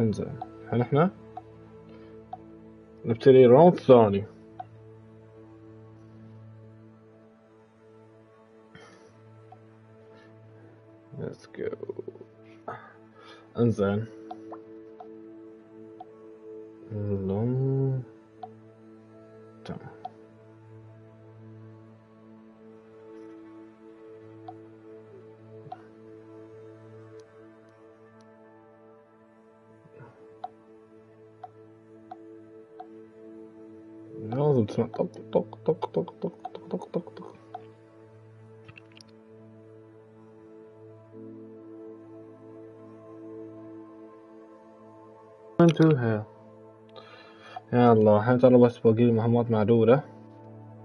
انزين الحين احنا نبتدي راوند ثاني. Let's go. انزين تمام. لازم تسمع طق طق طق طق طق طق طق طق. انتهى. يلا الحين ترى بس باقي مهمات معدودة.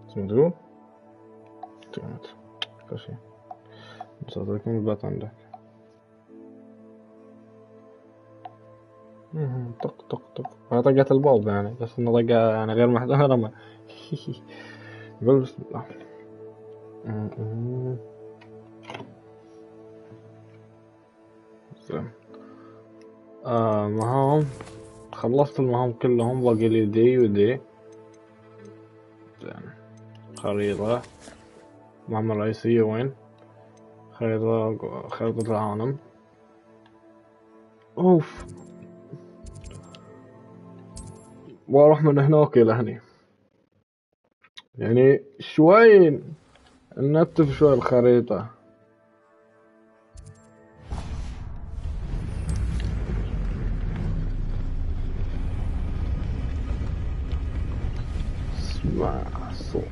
اسمه تمت كشي مسافركم البيت عندك. طق طق طق. أنا طقت الباب يعني بس إنه طقة يعني غير محترمة. قول بسم الله. زين. مهام خلصت المهام كلهم باقي لي دي ودي. زين. خريطة المهمة الرئيسية وين؟ خريطة العالم. اوف واروح من هناك الى هني يعني شوي ننتف شوي الخريطة. اسمع الصوت.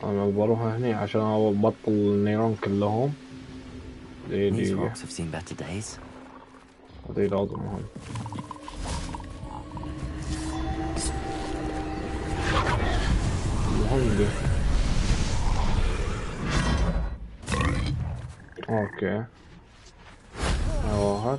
انا بروح هني عشان ابطل النيران كلهم. دي هذي لازم هون. مهم دي. اوكي واحد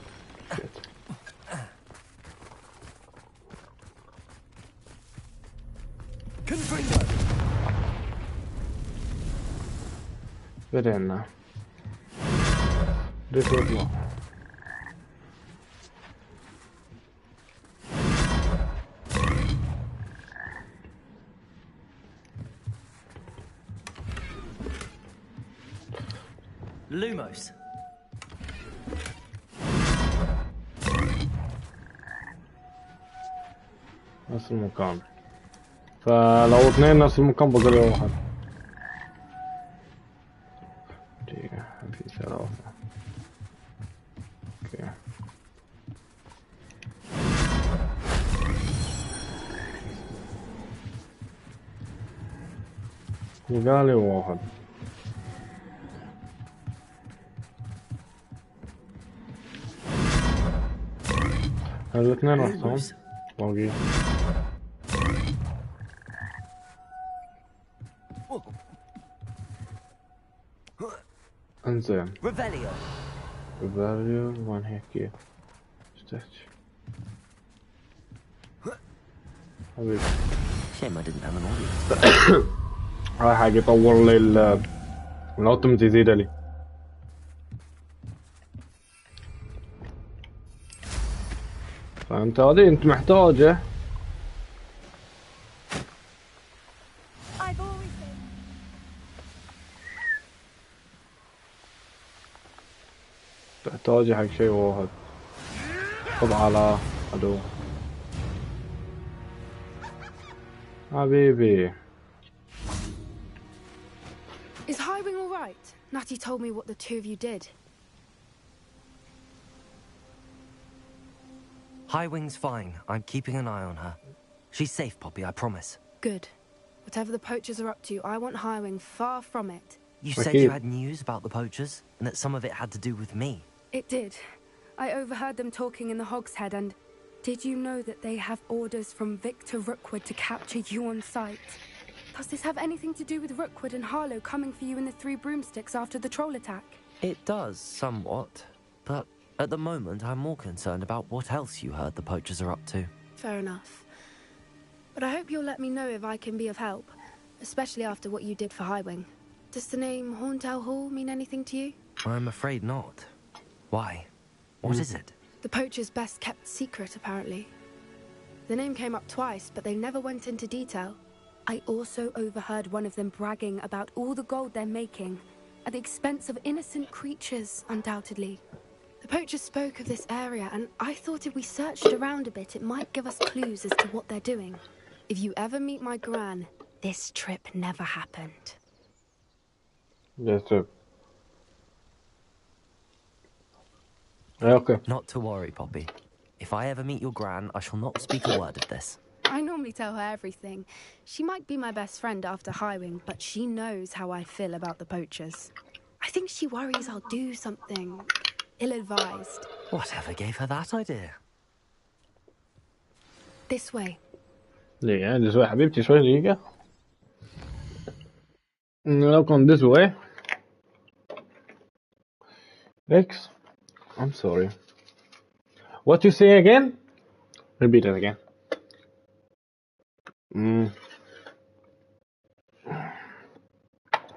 بدينا يطلع. لوموس نفس المكان. فلو اثنين نفس المكان بقى لي واحد. دقيقة في ثلاثة. اوكي بقى لي واحد. الاثنين رحتهم باقي. انزين ريفيليو وين هيك اشتهت حبيبي. هاي حاجة يطور لي الاوتومات يزيد لي. فانت هذه انت محتاجة تحتاجي حق شيء واحد. خذ على عدو حبيبي. Is Highwing all right? Natty told me what the two of you did. Highwing's fine. I'm keeping an eye on her. She's safe, Poppy, I promise. Good. Whatever the poachers are up to, I want Highwing far from it. You said you had news about the poachers, and that some of it had to do with me. It did. I overheard them talking in the Hogshead, and did you know that they have orders from Victor Rookwood to capture you on sight? Does this have anything to do with Rookwood and Harlow coming for you in the Three Broomsticks after the troll attack? It does, somewhat. But at the moment, I'm more concerned about what else you heard the poachers are up to. Fair enough. But I hope you'll let me know if I can be of help, especially after what you did for Highwing. Does the name Horntail Hall mean anything to you? I'm afraid not. Why? What is it? The poacher's best kept secret, apparently. The name came up twice, but they never went into detail. I also overheard one of them bragging about all the gold they're making, at the expense of innocent creatures, undoubtedly. The poacher spoke of this area, and I thought if we searched around a bit, it might give us clues as to what they're doing. If you ever meet my gran, this trip never happened. Yes, sir. Okay. Not to worry, Poppy. If I ever meet your gran, I shall not speak a word of this. I normally tell her everything. She might be my best friend after Highwing, but she knows how I feel about the poachers. I think she worries I'll do something ill-advised. Whatever gave her that idea? This way. دقيقة this way حبيبتي شوي دقيقة. Welcome this way. Rex, I'm sorry. What you say again? Repeat it again.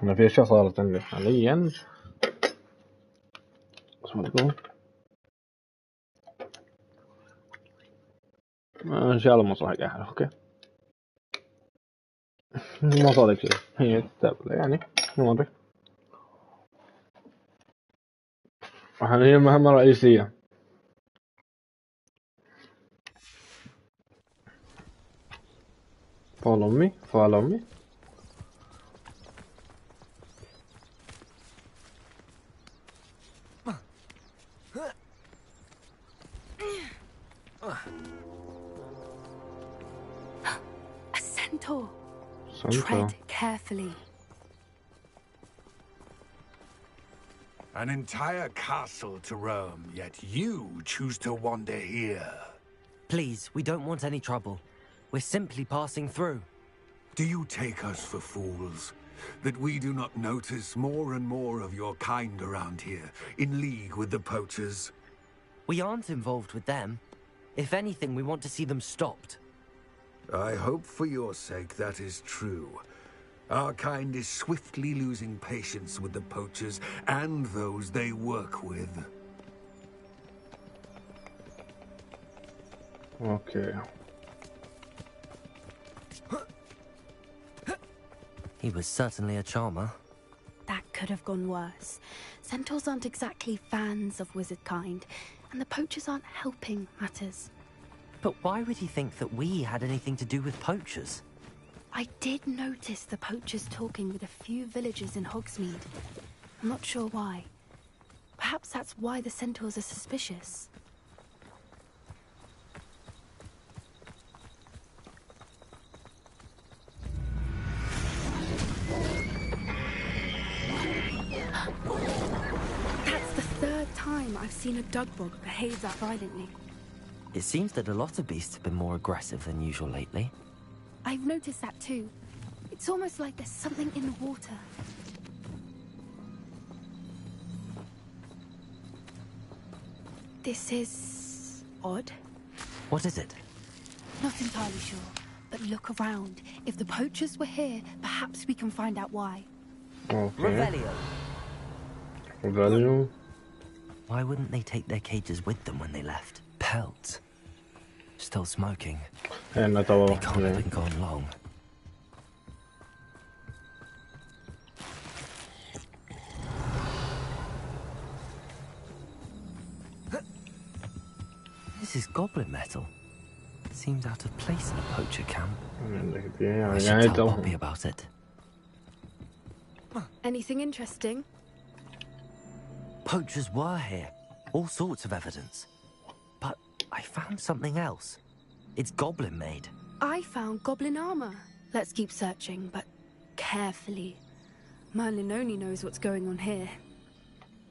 أنا في أشياء صارت عندي حاليا. إن شاء الله ما صار حاجة أحلى. أوكي. ما صار شيء. هي تتابع يعني. ما أدري. هي المهمة الرئيسية. Follow me. Follow me. A centaur. Centaur. Tread carefully. An entire castle to roam, yet you choose to wander here. Please, we don't want any trouble. We're simply passing through. Do you take us for fools? That we do not notice more and more of your kind around here, in league with the poachers? We aren't involved with them. If anything, we want to see them stopped. I hope for your sake that is true. Our kind is swiftly losing patience with the poachers and those they work with. Okay. He was certainly a charmer. That could have gone worse. Centaurs aren't exactly fans of wizard kind, and the poachers aren't helping matters. But why would he think that we had anything to do with poachers? I did notice the poachers talking with a few villagers in Hogsmeade. I'm not sure why. Perhaps that's why the centaurs are suspicious. That's the third time I've seen a dugbog behave that violently. It seems that a lot of beasts have been more aggressive than usual lately. I've noticed that too. It's almost like there's something in the water. This is odd. What is it? Not entirely sure, but look around. If the poachers were here, perhaps we can find out why. Okay. Revelio. Revelio. Why wouldn't they take their cages with them when they left? Pelts. Still smoking. And They can't have been gone long. This is goblin metal. Seems out of place in a poacher camp. I should tell Poppy about it. Anything interesting? Poachers were here. All sorts of evidence. But I found something else. It's goblin made. I found goblin armor. Let's keep searching, but carefully. Merlin only knows what's going on here.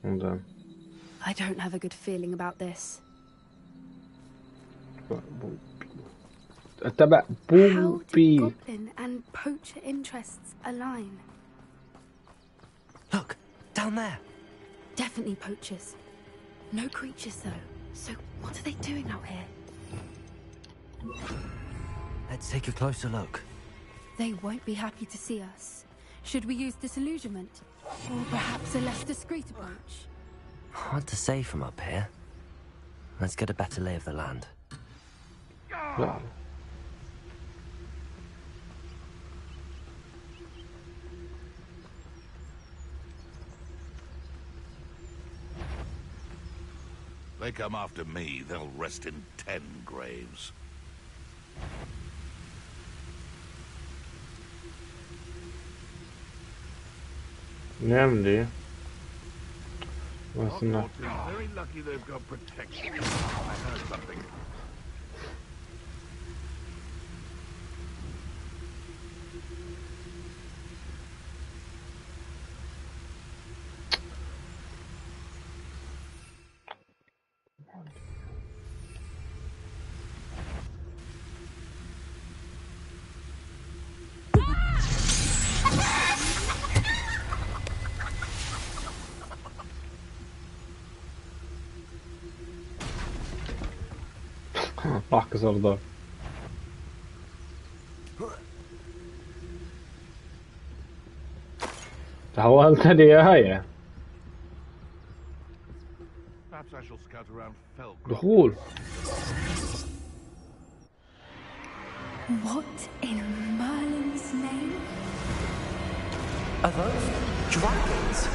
And I don't have a good feeling about this. اتبع How do بوبي. goblin and poacher interests align? Look, down there. Definitely poachers. No creatures though. So what are they doing out here? Let's take a closer look. They won't be happy to see us. Should we use disillusionment? Or perhaps a less discreet approach? Hard to say from up here. Let's get a better lay of the land. لا. They come after me, they'll rest in 10 graves. نعمل ايه؟ بس إنه Hogwarts is very lucky they've got protection. I heard something. راح كسر دار. تحولت لي يا هاي. Perhaps I shall scout around Felgrove. دخول. What in Merlin's name? Are those dragons?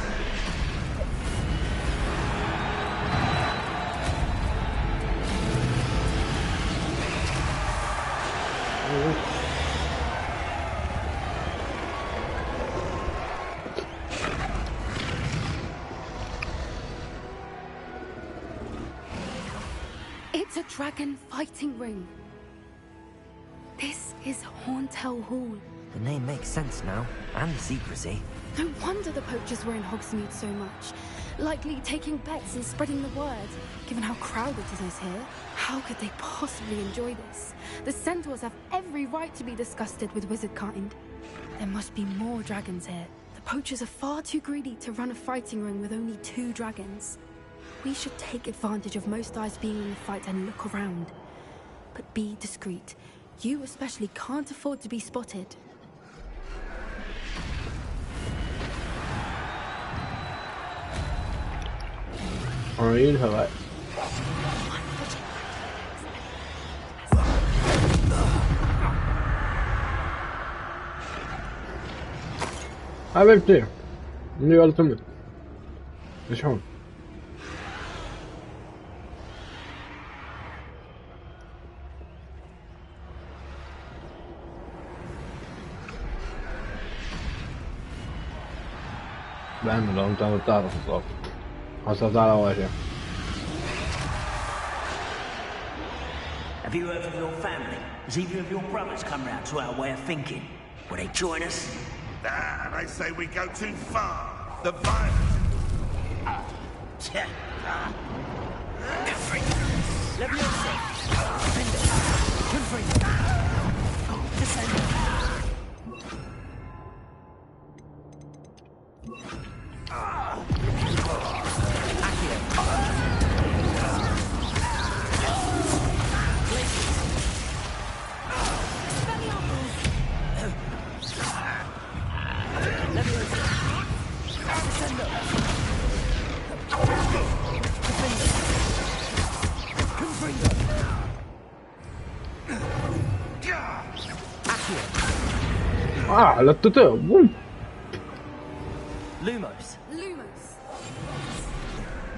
It's a dragon fighting ring. This is Hauntel Hall. The name makes sense now, and the secrecy. No wonder the poachers were in Hogsmeade so much. Likely taking bets and spreading the word. Given how crowded it is here, how could they possibly enjoy this? The centaurs have every right to be disgusted with wizard kind. There must be more dragons here. The poachers are far too greedy to run a fighting ring with only 2 dragons. We should take advantage of most eyes being in the fight and look around. But be discreet. You especially can't afford to be spotted. عيونها بقى. حبيبتي اني التمت ايش هون؟ بعمل لو انت بتعرف بالضبط حصلت على اول شيء. Have you heard from your family? Has either of your brothers come round to our way of thinking? Will they join us? Nah, they say we go too far. The violence. Leviosa! Defender! Confringo! Descender! لتته بوم. Lumos. Lumos.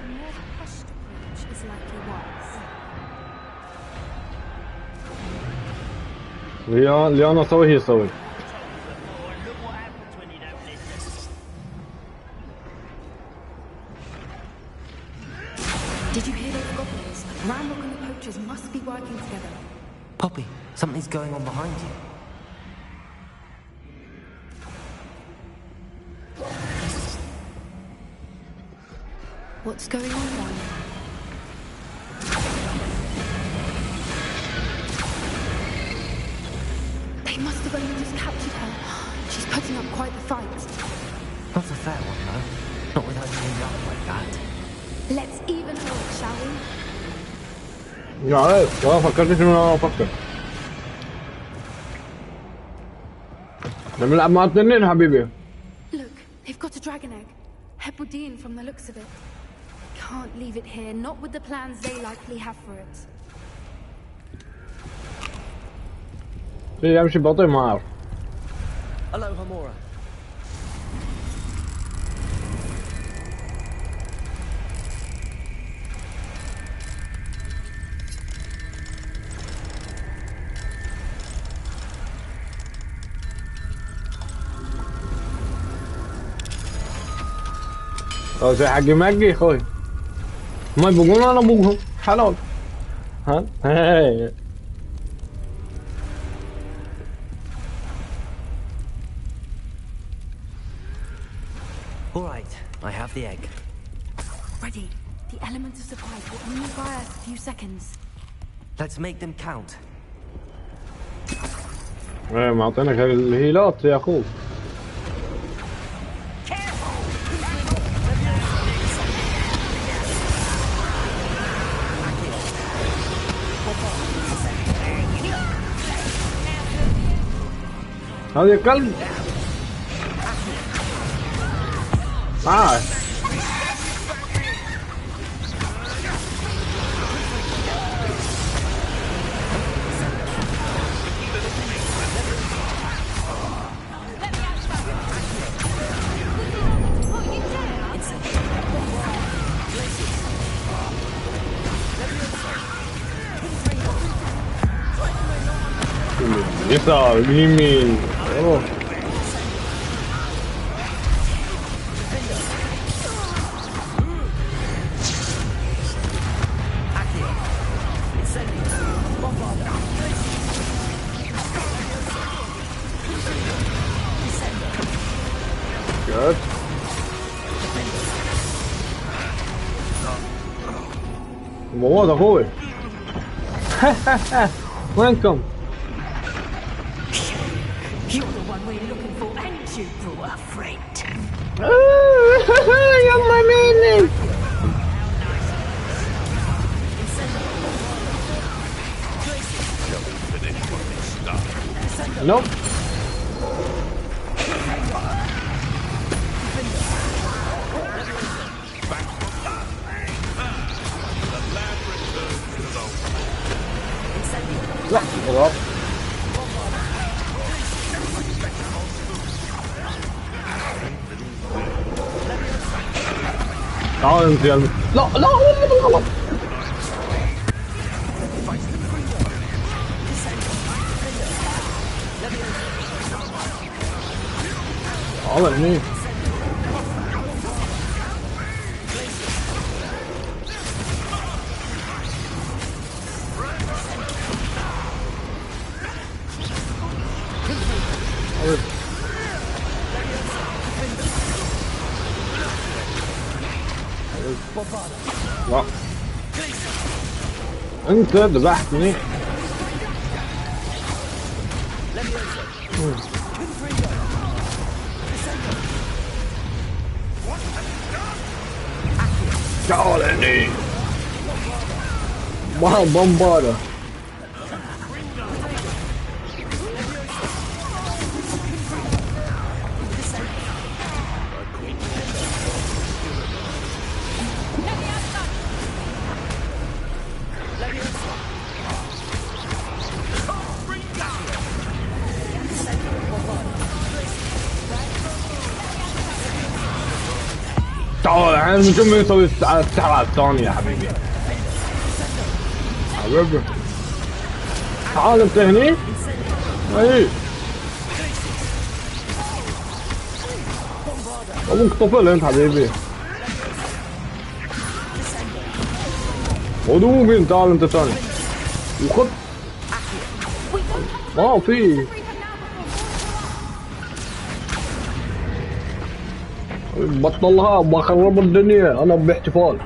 More hushed approach is likely wise. اللي انا اسوي هي اسوي. Look what happens when you don't listen. Did you hear those goblins? Ranrock and the poachers must be working together. Poppy, something's going on behind you. What's going on down there? They must have only just captured her. She's putting up quite the fight. Not a fair one, though. Not with her teamed up like that. Let's even her up, shall we? يا عارف والله فكرت انه انا افكر. نلعب مع اثنين حبيبي. Look, they've got a dragon egg. Hebridean from the looks of it. can't leave it here, not with the plans they likely have for it. امشي بطيء ما اعرف. Hello, Homura. زي حقي ماجي اخوي ما يبقون انا ابوهم حلال ها هاي All right, I have the egg. Ready. The element of surprise will only buy us a few seconds. Let's make them count. ايه معطينك الهيلات يا اخوي. هذا كلب يسار يمين روح Good. مواد اخوي وينكم You're the one we're looking for, and you brought a friend. يلا ميني نوب لا غلط تعال انت يا لا لا غلط تعال هني لا انت ذبحتني تعال هني ما بمبارة تعال الحين من كم يسوي السحرة الثانية يا حبيبي حبيبي تعال انت هني اي ابوك طفل انت حبيبي ودوبين تعال انت ثاني وخذ ما في بطلها بخرب الدنيا انا باحتفال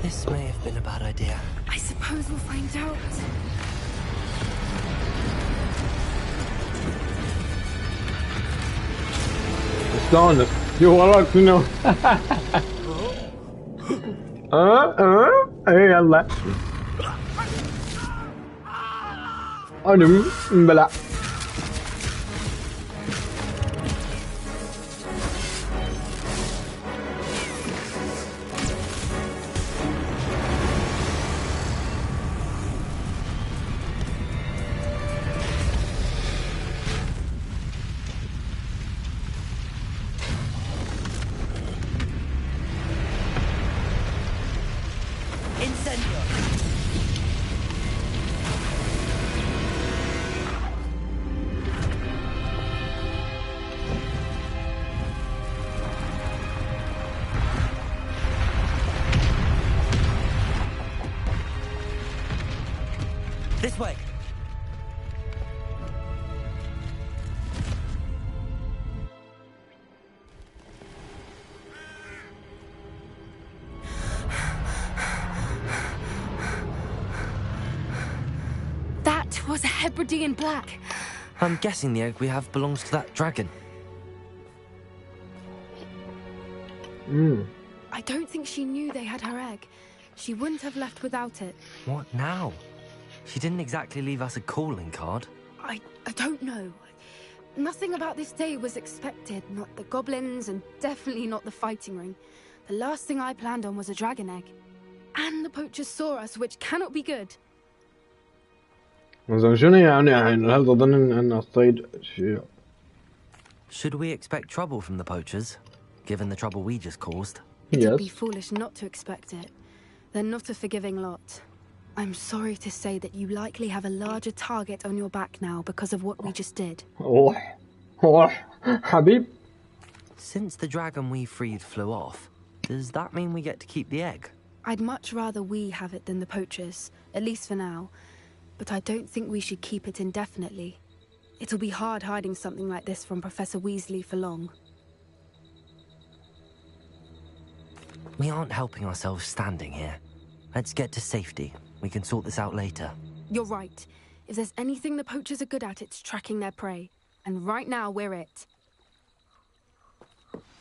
This may have been a bad idea. I suppose we'll find out. استانس شو وراك شنو؟ ايه يلا انا مبلع This way. That was a Hebridean black. I'm guessing the egg we have belongs to that dragon. I don't think she knew they had her egg. She wouldn't have left without it. What now? She didn't exactly leave us a calling card. I don't know. Nothing about this day was expected. Not the goblins, and definitely not the fighting ring. The last thing I planned on was a dragon egg. And the poachers saw us, which cannot be good. زين شنو يعني هل تظن أن الصيد شيء؟ Should we expect trouble from the poachers, given the trouble we just caused? It'd be foolish not to expect it. They're not a forgiving lot. I'm sorry to say that you likely have a larger target on your back now because of what we just did. روح حبيب. Since the dragon we freed flew off, does that mean we get to keep the egg? I'd much rather we have it than the poachers, at least for now. But I don't think we should keep it indefinitely. It'll be hard hiding something like this from Professor Weasley for long. We aren't helping ourselves standing here. Let's get to safety. We can sort this out later. You're right. If there's anything the poachers are good at, it's tracking their prey. And right now, we're it.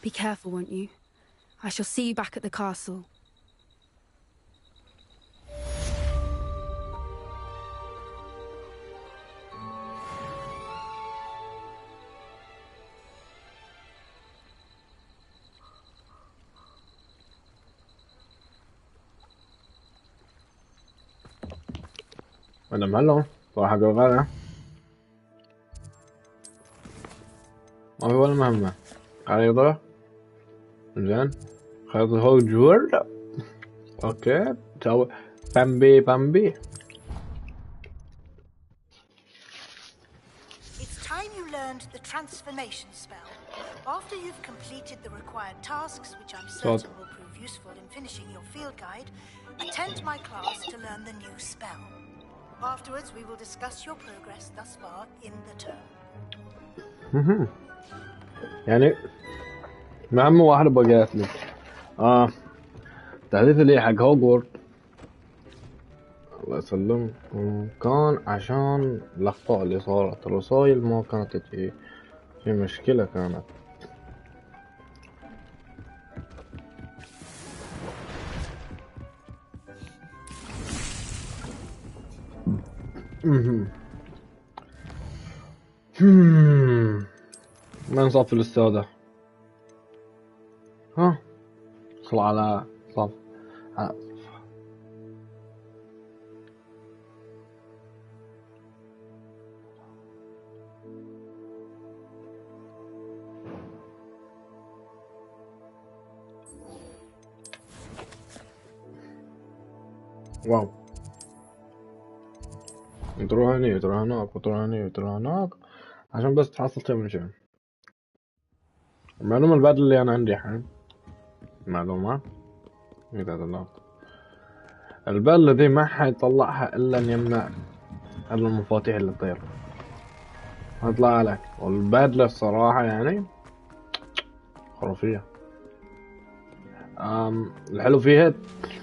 Be careful, won't you? I shall see you back at the castle. أنا معلم صراحة قلقانة. ما في ولا مهمة. خريطة زين خريطة هوجورتس. أوكي تسوي بامبي. It's time you learned the transformation spell. After you've completed the required tasks, which I'm certain will prove useful in finishing your field guide, attend my class to learn the new spell. Afterwards, we will discuss your progress thus far in the term. يعني مهمة واحدة بقيت لي. تحديث لي حق هوجورت الله يسلم كان عشان الأخطاء اللي صارت. الرسايل ما كانت تجي، في مشكلة كانت. ما نصف الأستاذة. ها صل على صف. واو تروح هني وتروح هناك وتروح هني وتروح هناك عشان بس تحصل شيء من شيء. المعلومة البعد اللي أنا عندي الحين معلومة البلة دي ما حيطلعها إلا إن يمنع إلا المفاتيح اللي تطير هطلع عليك. والبدلة الصراحة يعني خرافية. الحلو فيها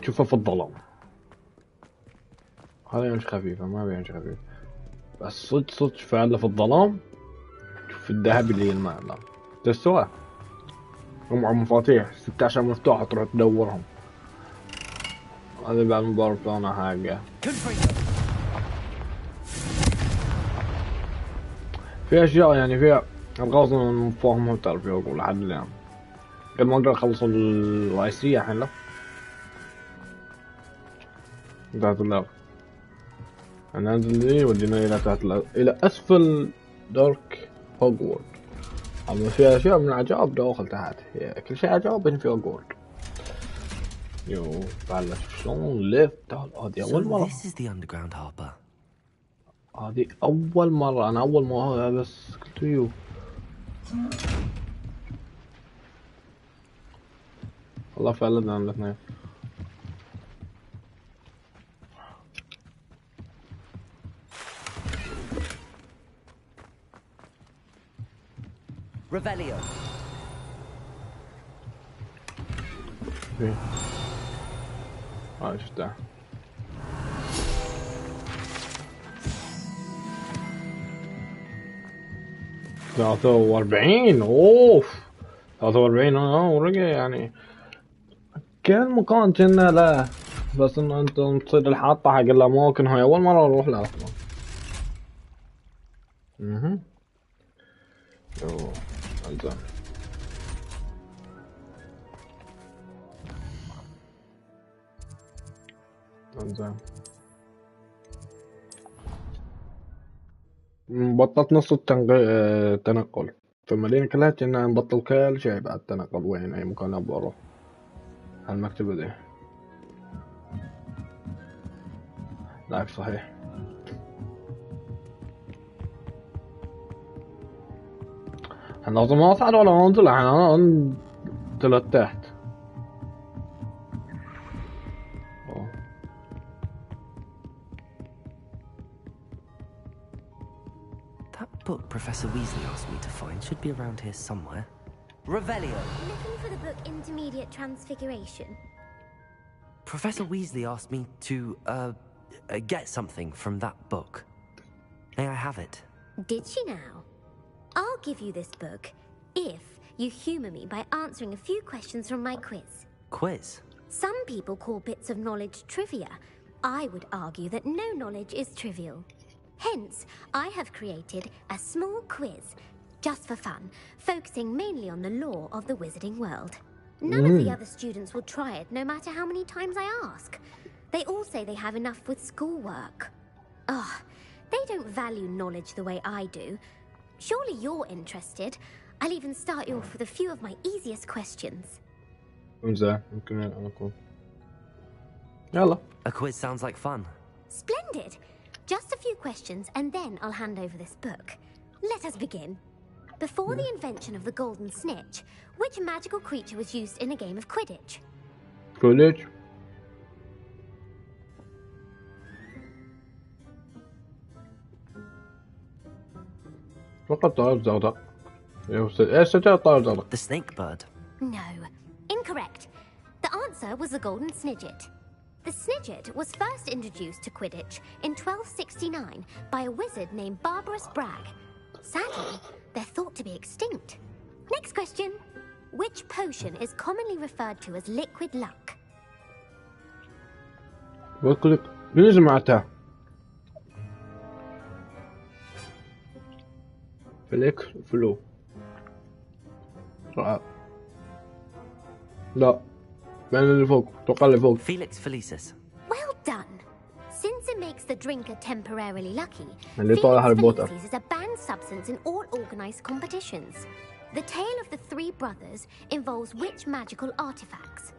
تشوفها في الظلام. هذا يمشي خفيفة ما بيمشي خفيف، بس صدق فعلا في الظلام تشوف الذهب اللي يلمع لا تسوى. هم مفاتيح 16 مفتوحة تروح تدورهم. هذا بعد مبارك أنا حاجة في أشياء يعني فيها الغاز من فاهمها تعرف أقول لحد الآن قبل ما أقدر أخلص الرئيسية الحين لا تحت الأرض. ننزل لي ودينا إلى تحت إلى أسفل دارك هوجورت. أما في أشياء من العجائب داخل تحت، كل شيء عجائب هنا في هوجورت. يو بلش شلون ليفت. هذه أول مرة. This is the underground harbor. هذه أول مرة. أنا أول مرة بس قلت يو والله فعلا الاثنين. Revelio. شفتها. 43 اوف 43 ورقة يعني كل مكان كنا له بس انه انت تصير الحاطة حق الاماكن هاي اول مرة اروح لها اصلا. اوه انزين انزين بطلت نص التنقل في المدينة كلها كنا نبطل كل شيء بعد التنقل وين اي مكان ابغى اروح. هالمكتبة دي لا صحيح انا لازم اصعد ولا انزل انا انزل تحت. Book Professor Weasley asked me to find should be around here somewhere. Revelio. Looking for the book Intermediate Transfiguration? Professor Weasley asked me to, get something from that book. May I have it? Did she now? I'll give you this book if you humour me by answering a few questions from my quiz. Quiz? Some people call bits of knowledge trivia. I would argue that no knowledge is trivial. Hence, I have created a small quiz, just for fun, focusing mainly on the lore of the wizarding world. None of the other students will try it, no matter how many times I ask. They all say they have enough with schoolwork. Ugh, they don't value knowledge the way I do. Surely you're interested. I'll even start you off with a few of my easiest questions. A quiz sounds like fun. Splendid! Just a few questions, and then I'll hand over this book. Let us begin. Before the invention of the golden snitch, which magical creature was used in a game of Quidditch? Quidditch. فقط طائر زرق. ايش طائر زرق؟ The snake bird. No. Incorrect. The answer was the golden snidget. The snidget was first introduced to Quidditch in 1269 by a wizard named Barbarous Bragg. Sadly, they're thought to be extinct. Next question. Which potion is commonly referred to as liquid luck? من سمعتها؟ فليك فلو. لا. بين اللي فوق توقع اللي فوق. Felix Felicis. Well done. Since it makes the drinker temporarily lucky, اللي طالع هاري بوتر. Felix Felicis is a banned substance in all organized competitions. The tale of the three brothers involves which magical artifacts?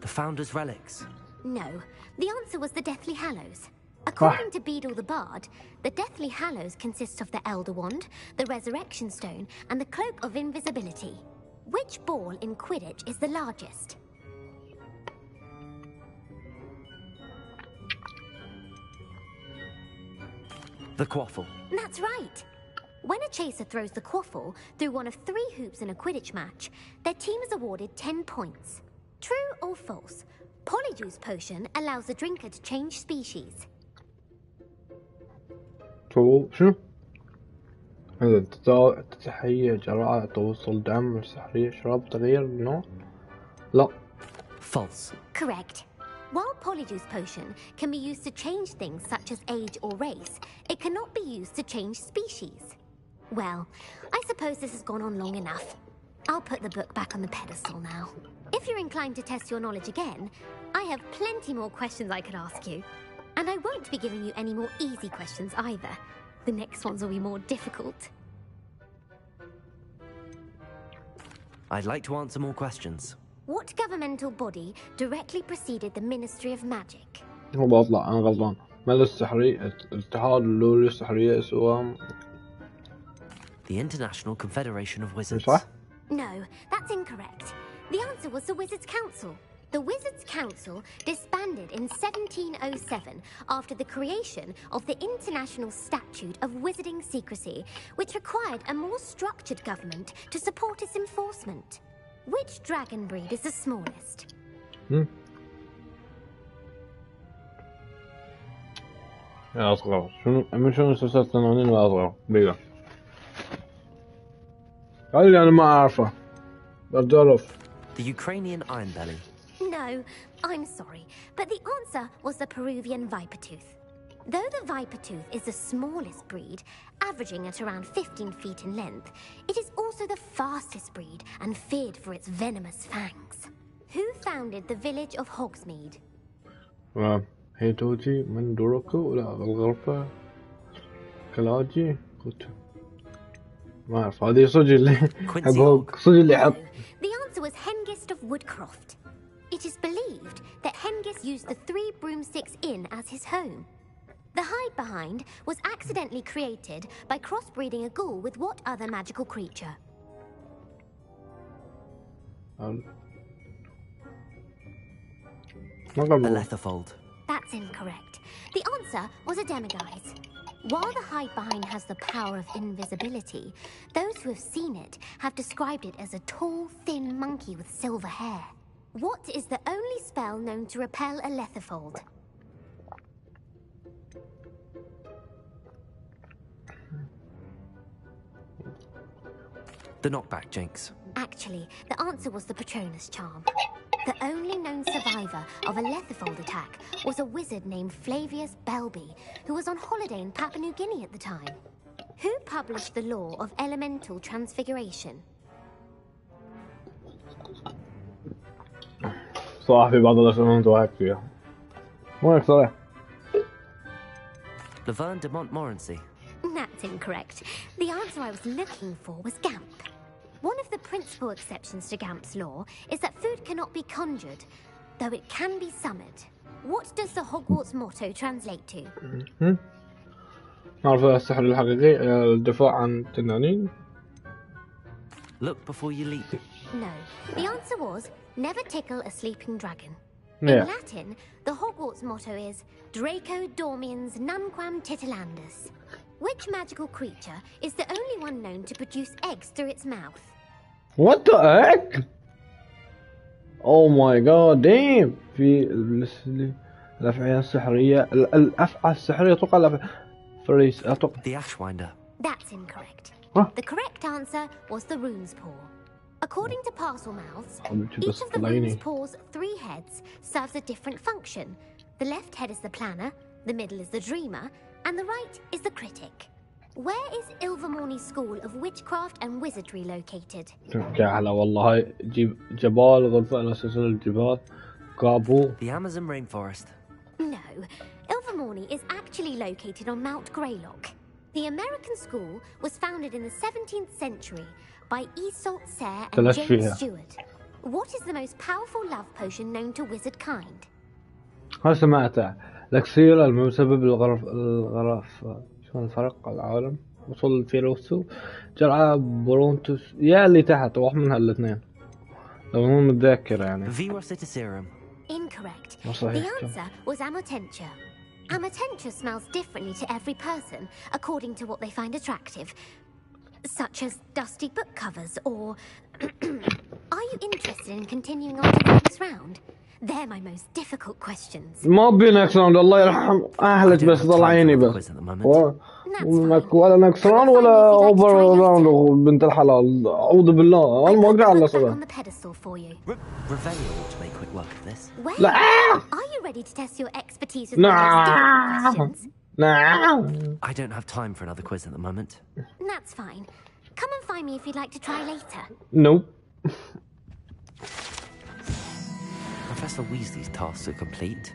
The Founder's Relics. No, the answer was the Deathly Hallows. According to Beedle the Bard, the Deathly Hallows consists of the Elder Wand, the Resurrection Stone, and the Cloak of Invisibility. Which ball in Quidditch is the largest? The Quaffle. That's right. When a chaser throws the quaffle through one of 3 hoops in a Quidditch match, their team is awarded 10 points. True or false? Polyjuice potion allows the drinker to change species. شنو؟ هذا تتحية جرعة توصل دم سحرية شراب تغيير النوع؟ لا. False. Correct. While Polyjuice potion can be used to change things such as age or race, it cannot be used to change species. Well, I suppose this has gone on long enough. I'll put the book back on the pedestal now. If you're inclined to test your knowledge again, I have plenty more questions I could ask you. And I won't be giving you any more easy questions either. The next ones will be more difficult. I'd like to answer more questions. What governmental body directly preceded the Ministry of Magic? هو بطلع أنا غلطان. ماذا السحري الاتحاد اللولي السحرية اسمه The International Confederation of Wizards. صح؟ No, that's That's incorrect. The answer was the Wizards' Council. The Wizards' Council disbanded in 1707 after the creation of the International Statute of Wizarding Secrecy, which required a more structured government to support its enforcement. Which dragon breed is the smallest? يا أصغر شنو سلسلة التنانين الأصغر بيها قال أنا ما أعرفه بردولف. The Ukrainian iron belly. No, I'm sorry, but the answer was the Peruvian vipertooth. Though the vipertooth is the smallest breed, averaging at around 15 feet in length, it is also the fastest breed and feared for its venomous fangs. Who founded the village of Hogsmeade? هي توجي من دوروكو لا الغرفة كلاجي كنت ما أعرف هذه صدق اللي صدق اللي حط. The answer was Hengist of Woodcroft. It is believed that Hengist used the 3 Broomsticks Inn as his home. The hide-behind was accidentally created by crossbreeding a ghoul with what other magical creature? A letherfold. That's incorrect. The answer was a demiguise. While the hide-behind has the power of invisibility, those who have seen it have described it as a tall, thin monkey with silver hair. What is the only spell known to repel a letherfold? The knockback jinx. Actually, the answer was the Patronus charm. The only known survivor of a letherfold attack was a wizard named Flavius Belby, who was on holiday in Papua New Guinea at the time. Who published the law of elemental transfiguration? صراحة في بعض الأسئلة متوهق فيها. وينك صراحة؟ Laverne de Montmorency. That's incorrect. The answer I was looking for was Gamp. One of the principal exceptions to Gamp's law is that food cannot be conjured, though it can be summoned. What does the Hogwarts motto translate to? نعرف السحر الحقيقي الدفاع عن التنانين. Look before you leap. No. The answer was never tickle a sleeping dragon. Yeah. In Latin, the Hogwarts motto is Draco Dormiens Nunquam Titilandus. Which magical creature is the only one known to produce eggs through its mouth? What the heck? Oh my god damn. في الأفعية السحرية الأفعى السحرية أتوقع فريس أتوقع. The Ashwinder. That's incorrect. Huh? The correct answer was the rune's paw. According to Parselmouths, حبيبتي each of the rune's paw's 3 heads serves a different function. The left head is the planner, the middle is the dreamer, and the right is the critic. Where is Ilvermorny School of Witchcraft and Wizardry located? هلا والله هاي جبال غرفة على سلسلة الجبال كابو. The Amazon rainforest. No, Ilvermorny is actually located on Mount Greylock. The American school was founded in the 17th century by Isolde Serre and James Stewart. What is the most powerful love potion known to wizard kind? هاي سمعته. الأكسير المسبب الغرف شلون الفرق العالم وصل فيروسو جرعة برونتوس يا اللي تحت واحد من هالاثنين لو مو متذكر يعني. Virositiserum. Incorrect. The answer was Amotentia. Amotentia smells differently to every person according to what they find attractive, such as dusty book covers or... Are you interested in continuing on to the next round? They're my most difficult questions. ما بي next round الله يرحم أهلك بس ضل عيني بس. ولا next round ولا over round بنت الحلال أعوذ بالله أنا ما أقدر على صدق. On the pedestal for you. Revelio ought to make quick work of this. Well, are you ready to test your expertise with my most difficult questions? I don't have time for another quiz at the moment. That's fine. Come and find me if you'd like to try later. Nope. Professor Weasley's tasks are complete.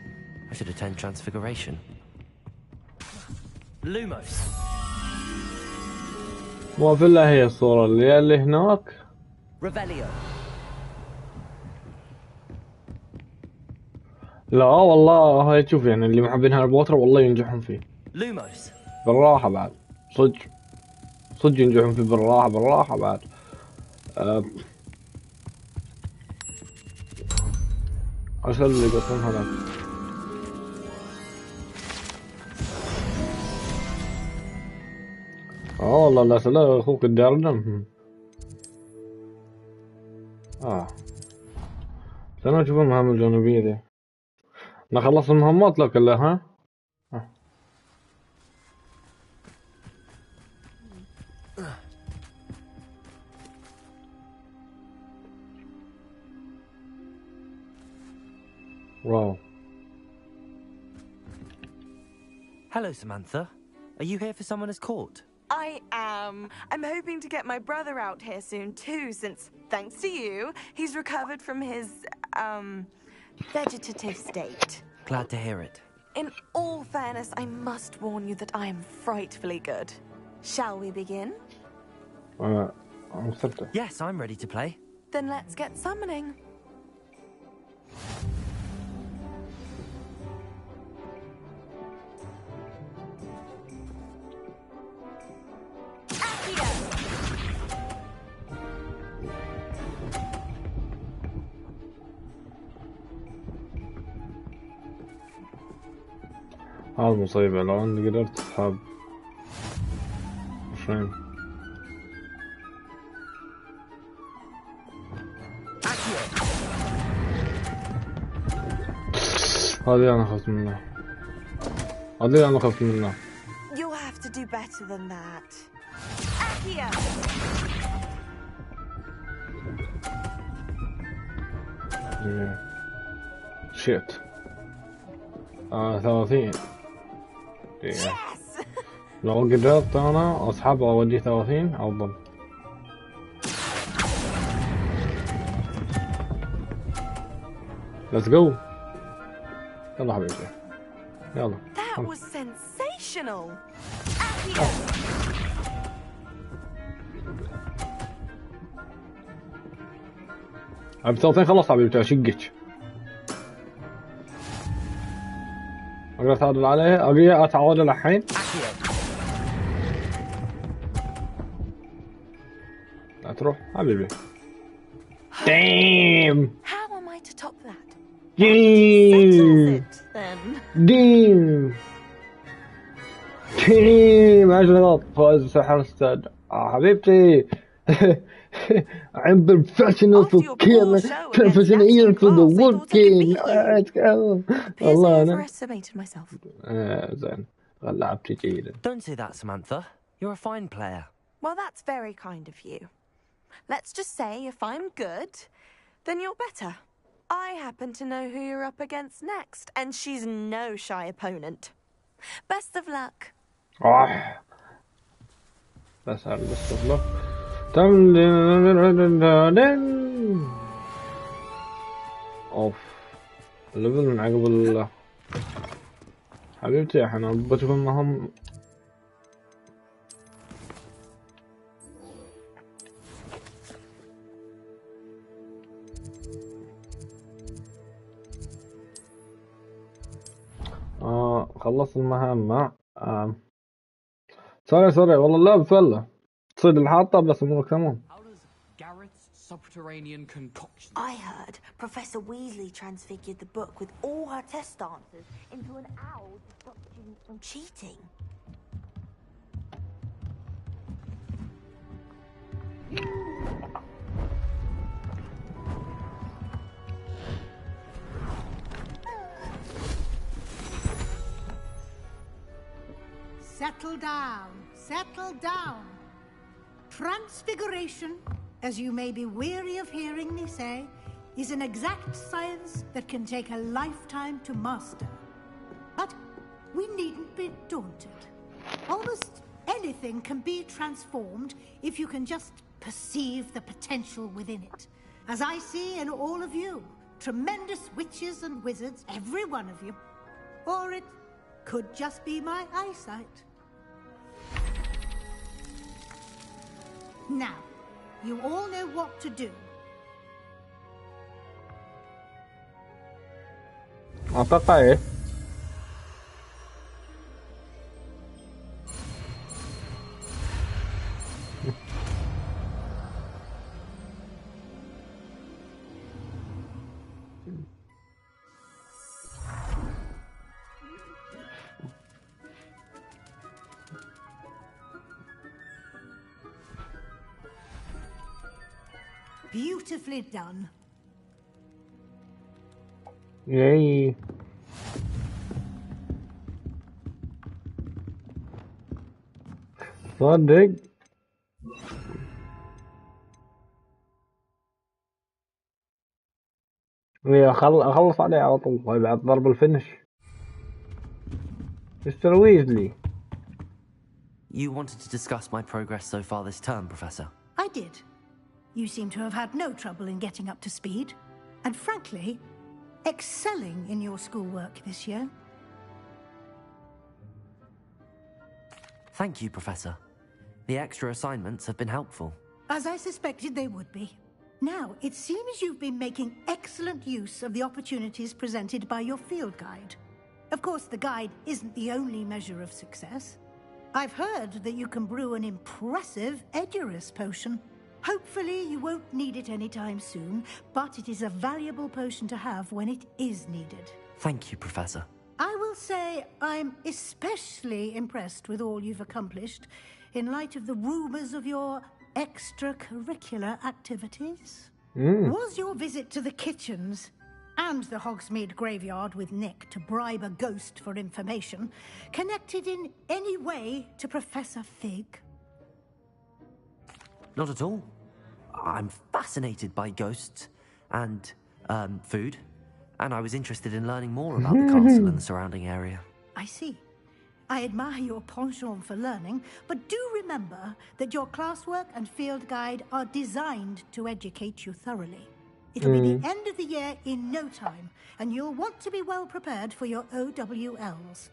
I should attend Transfiguration. Lumos. ما في إلا هي الصورة اللي هناك. Revelio. لا والله هاي تشوف يعني اللي محبين هاري بوتر والله ينجحون فيه. Lumos. بالراحة بعد. صدق ينجحون فيه بالراحة بعد. عشان اللي يقصون هذاك. والله لا سلام اخوك الداردم. استنى نشوف المهام الجانبية دي. انا خلصت المهمات لك كلها ها؟ واو. Hello, Samantha. Are you here for someone as caught? I am. I'm hoping to get my brother out here soon too, since, thanks to you, he's recovered from his, vegetative state. Glad to hear it. In all fairness, I must warn you that I am frightfully good. Shall we begin? I'm accepted. Yes, I'm ready to play. Then let's get summoning. هذا مصيبة لو اني قدرت اسحب فريم. هذه انا خفت منها. هذه انا خفت منها. You'll have to do better than that. Accio! شيت. 30. لو قدرت انا اسحب اودي 30 افضل. Let's go. يلا حبيبي يلا. That was sensational. عبد 30 خلص حبيبتي اشقك. اقدر اتعادل عليه؟ ابي اتعادل الحين؟ لا تروح حبيبي. ديم. How am I to top that? ديم. ديم. ديم. 10 نقاط فايز سحر استاد. حبيبتي. I'm professional for killing, professional for the working. والله أنا زين لعبتي جيدا. Don't say that, Samantha. You're a fine player. Well, that's very kind of you. Let's just say if I'm good, then you're better. I happen to know who you're up against next, and she's no shy opponent. Best of luck. بس best of luck. اوف الليفل من عقب حبيبتي احنا بشوف المهم. خلصت المهمة. سوري والله اللعب فله تصيد الحاطة بس امورك تمام. Subterranean concoction. I heard Professor Weasley transfigured the book with all her test answers into an owl to stop students from cheating. Settle down, settle down. Transfiguration, as you may be weary of hearing me say, is an exact science that can take a lifetime to master. But we needn't be daunted. Almost anything can be transformed if you can just perceive the potential within it. As I see in all of you, tremendous witches and wizards, every one of you. Or it could just be my eyesight. Now, you all know what to do. أعتقد إيه. Beautifully done. Yay. صدق اخلص عليه على طول بعد ضرب الفنش. مستر ويزلي. You wanted to discuss my progress so far this term, Professor? I did. You seem to have had no trouble in getting up to speed, and frankly, excelling in your schoolwork this year. Thank you, Professor. The extra assignments have been helpful. As I suspected they would be. Now, it seems you've been making excellent use of the opportunities presented by your field guide. Of course, the guide isn't the only measure of success. I've heard that you can brew an impressive Edurus potion. Hopefully, you won't need it anytime soon, but it is a valuable potion to have when it is needed. Thank you, Professor. I will say I'm especially impressed with all you've accomplished in light of the rumors of your extracurricular activities. Was your visit to the kitchens and the Hogsmeade graveyard with Nick to bribe a ghost for information connected in any way to Professor Fig? Not at all. I'm fascinated by ghosts and food, and I was interested in learning more about the castle and the surrounding area. I see. I admire your penchant for learning, but do remember that your classwork and field guide are designed to educate you thoroughly. It'll be the end of the year in no time, and you'll want to be well prepared for your OWLs.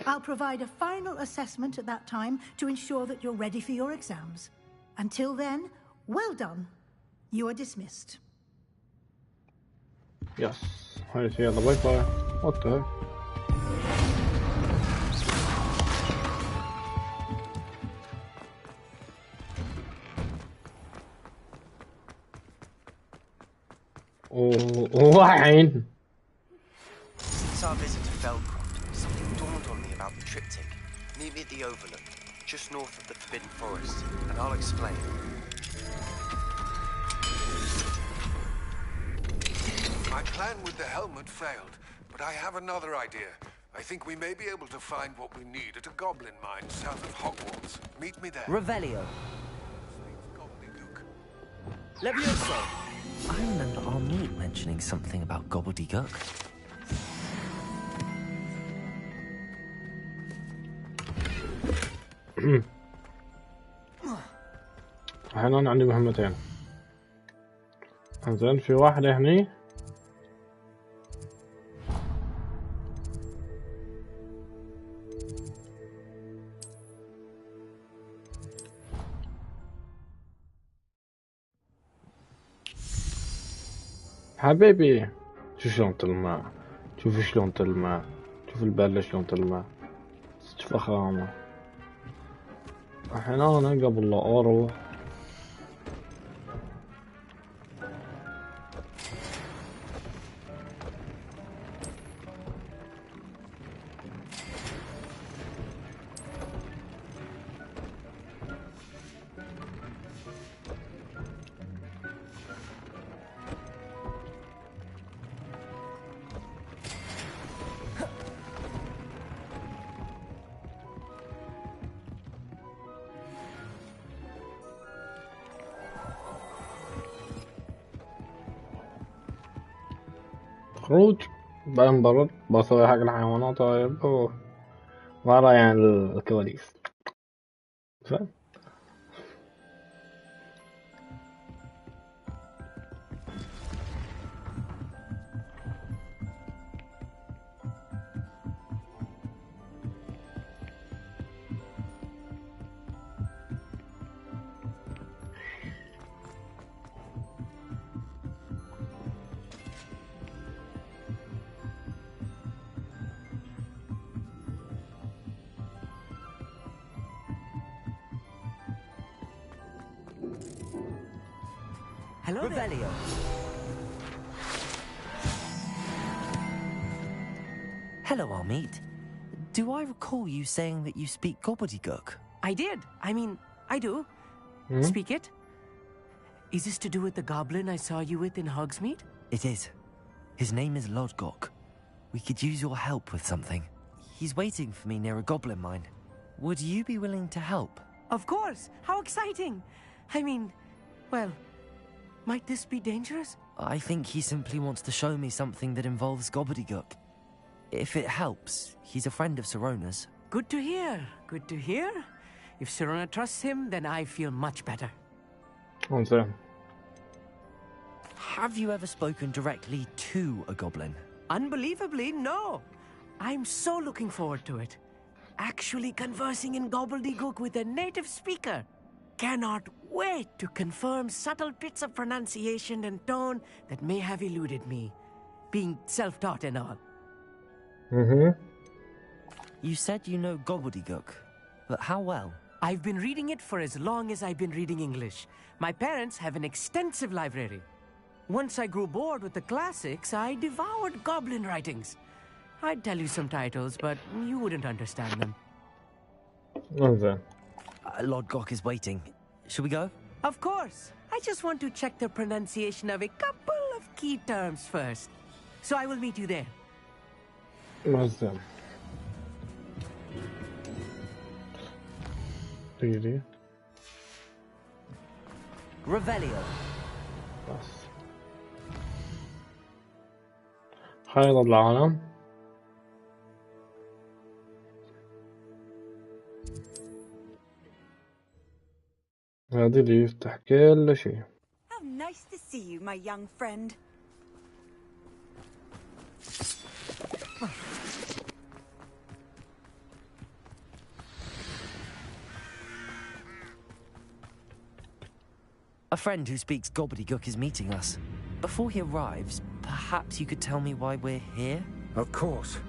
I'll provide a final assessment at that time to ensure that you're ready for your exams. Until then, well done. You are dismissed. Yes. I see the Wi-Fi. What the heck? وين؟ Since our visit to Feldcroft, something dawned on me about the triptych. Meet me at the Overlook, just north of the Forbidden Forest, and I'll explain. My plan with the helmet failed, but I have another idea. I think we may be able to find what we need at a goblin mine south of Hogwarts. Meet me there. Revelio. Levioso. I remember our meet mentioning something about gobbledygook. الحين أنا عندي مهمتين. انزين في واحدة هني. حبيبي شوف شلون تلمع، شوف شلون تلمع، شوف البلة شلون تلمع، فخامة. الحين أنا قبل لا أروح خروج بنبرد بسوي حق الحيوانات. طيب ورا يعني الكواليس فاهم. Hello, Revelio. Hello, Armeet. Do I recall you saying that you speak gobbledygook? I did. I mean, I do. Speak it. Is this to do with the goblin I saw you with in Hogsmeade? It is. His name is Lodgok. We could use your help with something. He's waiting for me near a goblin mine. Would you be willing to help? Of course! How exciting! I mean, well, might this be dangerous? I think he simply wants to show me something that involves gobbledygook. If it helps, he's a friend of Sirona's. Good to hear. Good to hear. If Sirona trusts him, then I feel much better. Have you ever spoken directly to a goblin? Unbelievably, no. I'm so looking forward to it. Actually conversing in gobbledygook with a native speaker. Cannot wait to confirm subtle bits of pronunciation and tone that may have eluded me, being self-taught and all. You said you know gobbledygook, but how well? I've been reading it for as long as I've been reading English. My parents have an extensive library. Once I grew bored with the classics, I devoured goblin writings. I'd tell you some titles, but you wouldn't understand them. Lodgok is waiting. Should we go? Of course. I just want to check the pronunciation of a couple of key terms first. So I will meet you there. Revelio. خريطة العالم. هذه اللي يفتح كل شيء. How nice to see you, my young friend. A friend who speaks gobbledygook is meeting us. Before he arrives, perhaps you could tell me why we're here? Of course.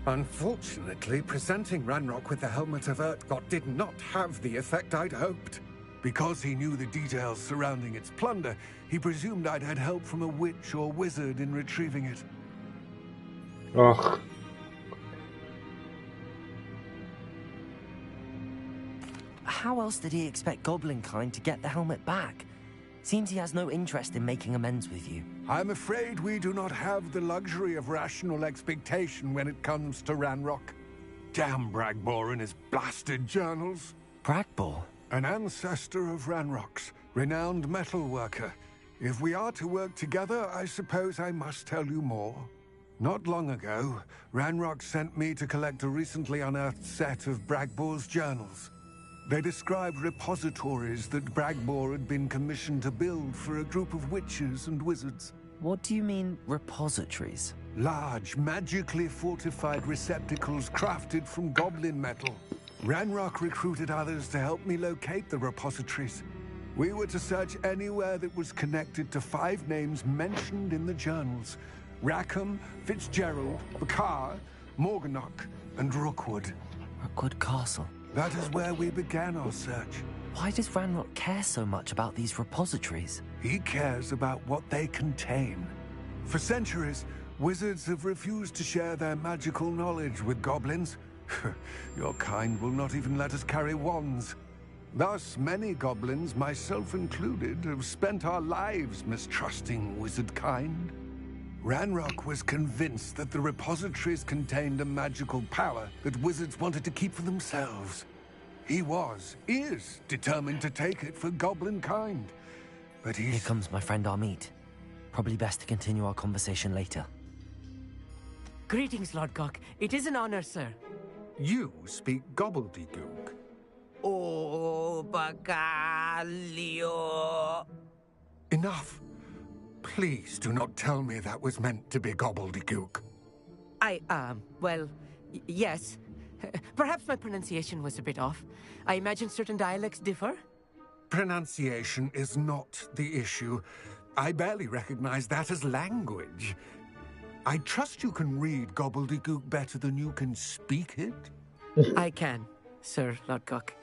Unfortunately, presenting Ranrock with the helmet of Urtkot did not have the effect I'd hoped. Because he knew the details surrounding its plunder, he presumed I'd had help from a witch or wizard in retrieving it. Ugh. How else did he expect Goblinkind to get the helmet back? Seems he has no interest in making amends with you. I'm afraid we do not have the luxury of rational expectation when it comes to Ranrock. Damn Bragbor and his blasted journals. Bragbor? An ancestor of Ranrock's, renowned metalworker. If we are to work together, I suppose I must tell you more. Not long ago, Ranrock sent me to collect a recently unearthed set of Bragbor's journals. They described repositories that Bragbor had been commissioned to build for a group of witches and wizards. What do you mean, repositories? Large, magically fortified receptacles crafted from goblin metal. Ranrock recruited others to help me locate the repositories. We were to search anywhere that was connected to 5 names mentioned in the journals. Rackham, Fitzgerald, Bakar, Morganach, and Rookwood. Rookwood Castle. That is where we began our search. Why does Ranrock care so much about these repositories? He cares about what they contain. For centuries, wizards have refused to share their magical knowledge with goblins. Your kind will not even let us carry wands. Thus, many goblins, myself included, have spent our lives mistrusting wizard kind. Ranrock was convinced that the repositories contained a magical power that wizards wanted to keep for themselves. He is determined to take it for goblin kind. But Here comes my friend Amit. Probably best to continue our conversation later. Greetings, Lodgok. It is an honor, sir. You speak gobbledygook. Oh, Bagalio. Enough. Please do not tell me that was meant to be gobbledygook. Well, yes. Perhaps my pronunciation was a bit off. I imagine certain dialects differ. Pronunciation is not the issue. I barely recognize that as language. I trust you can read gobbledygook better than you can speak it? I can, Sir Lodgok.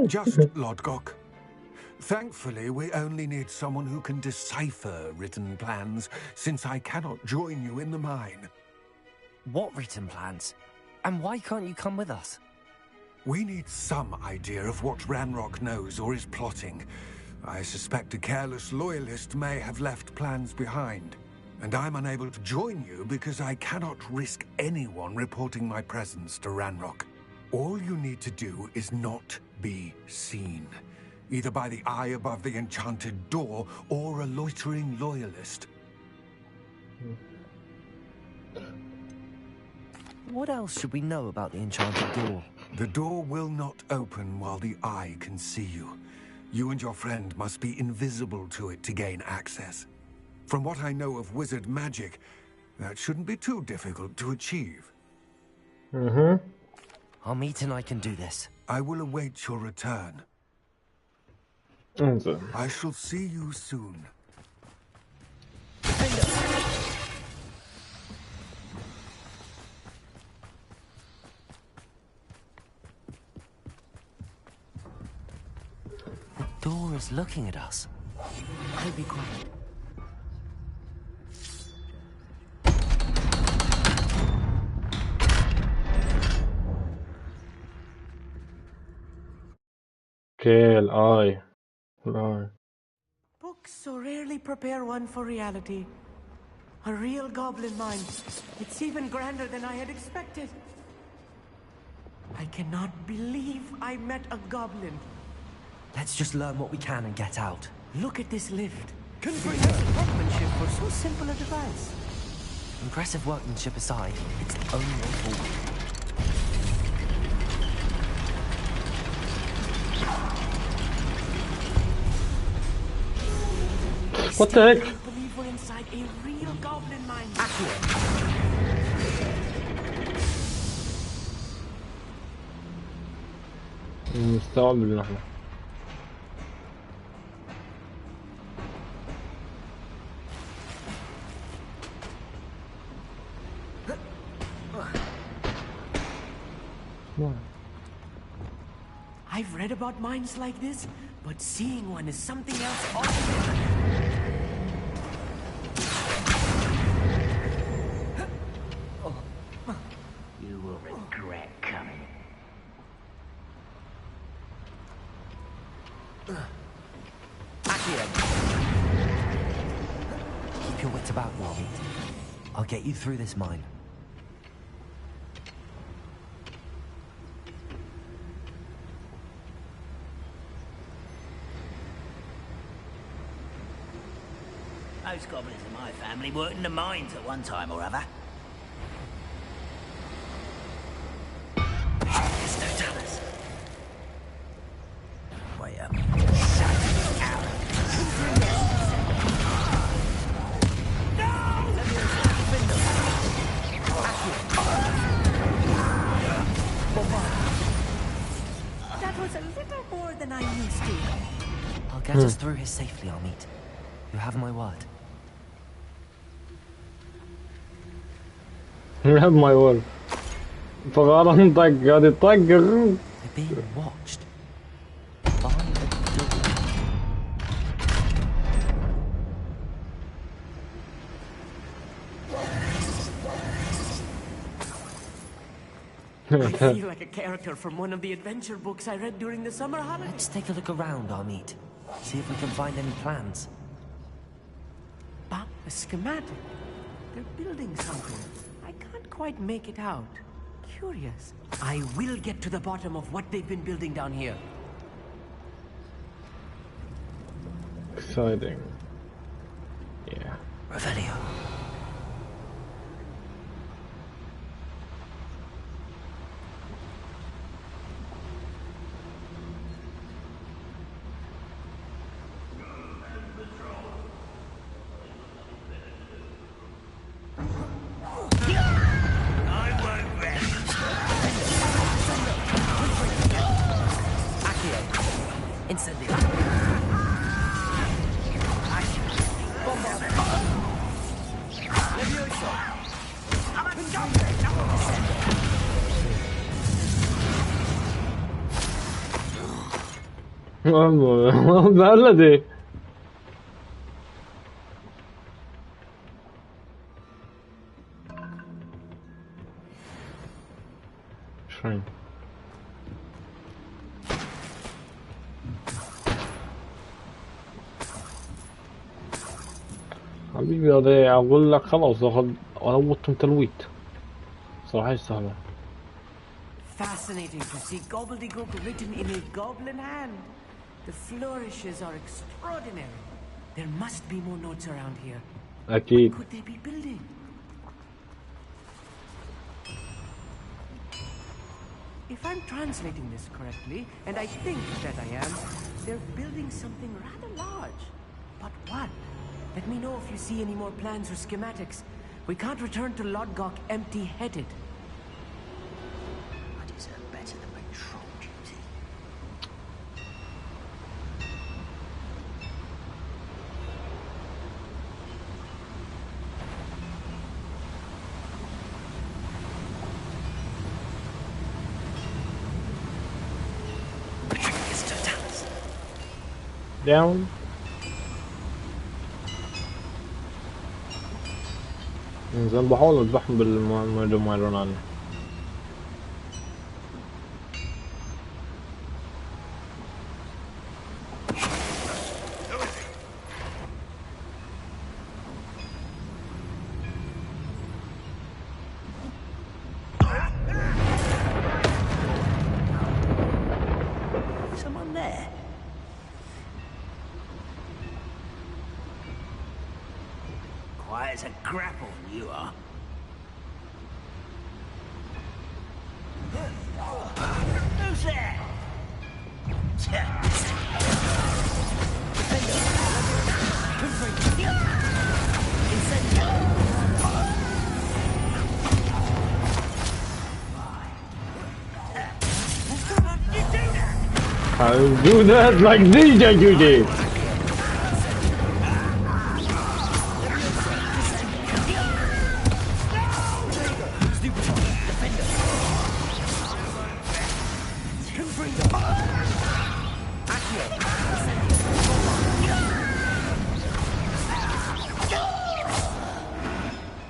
Just Lodgok. Thankfully, we only need someone who can decipher written plans, since I cannot join you in the mine. What written plans? And why can't you come with us? We need some idea of what Ranrock knows or is plotting. I suspect a careless loyalist may have left plans behind. And I'm unable to join you because I cannot risk anyone reporting my presence to Ranrock. All you need to do is not be seen, either by the eye above the enchanted door or a loitering loyalist. What else should we know about the enchanted door? The door will not open while the eye can see you. You and your friend must be invisible to it to gain access. From what I know of wizard magic, that shouldn't be too difficult to achieve. Amit and I can do this. I will await your return. I shall see you soon. The door is looking at us. I'll be quiet. Okay, الآي. Books so rarely prepare one for reality. A real goblin mind. It's even grander than I had expected. I cannot believe I met a goblin. Let's just learn what we can and get out. Look at this lift. Impressive workmanship for so simple a device. Impressive workmanship aside, it's the only way forward. What the heck? I believe we're inside a real goblin mine. مستوعب اللي نحن. I've read about mines like this, but seeing one is something else altogether. You will regret coming. Keep your wits about you, Amit. I'll get you through this mine. Most goblins in my family worked in the mines at one time or other. There's no tellers. Wait up. That was a little more than I'm used to. I'll get us through here safely, Amit. You have my word. You have my word. فغارة طق قاعد يطق. We're being watched. By I feel like a character from one of the adventure books I read during the summer holidays. Let's take a look around, Amit. See if we can find any plans. Ah, a schematic. They're building something. I can't quite make it out. Curious. I will get to the bottom of what they've been building down here. Exciting. Yeah. Revelio. بلدي شوي يقدر اقول لك خلاص اخذ اروتهم تلويت صراحة يستاهلون. Fascinating to see gobbledygook written in a goblin hand. The flourishes are extraordinary. There must be more notes around here. أكيد. What could they be building? If I'm translating this correctly, and I think that I am, they're building something rather large. But what? Let me know if you see any more plans or schematics. We can't return to Lodgok empty-headed. I deserve better than patrol duty. Down. زين بحاول اذبحهم بالمجموعة الرونالي. Someone there? Quiet as a grapple, you are. Who's there? I'll do that like DJ Judy.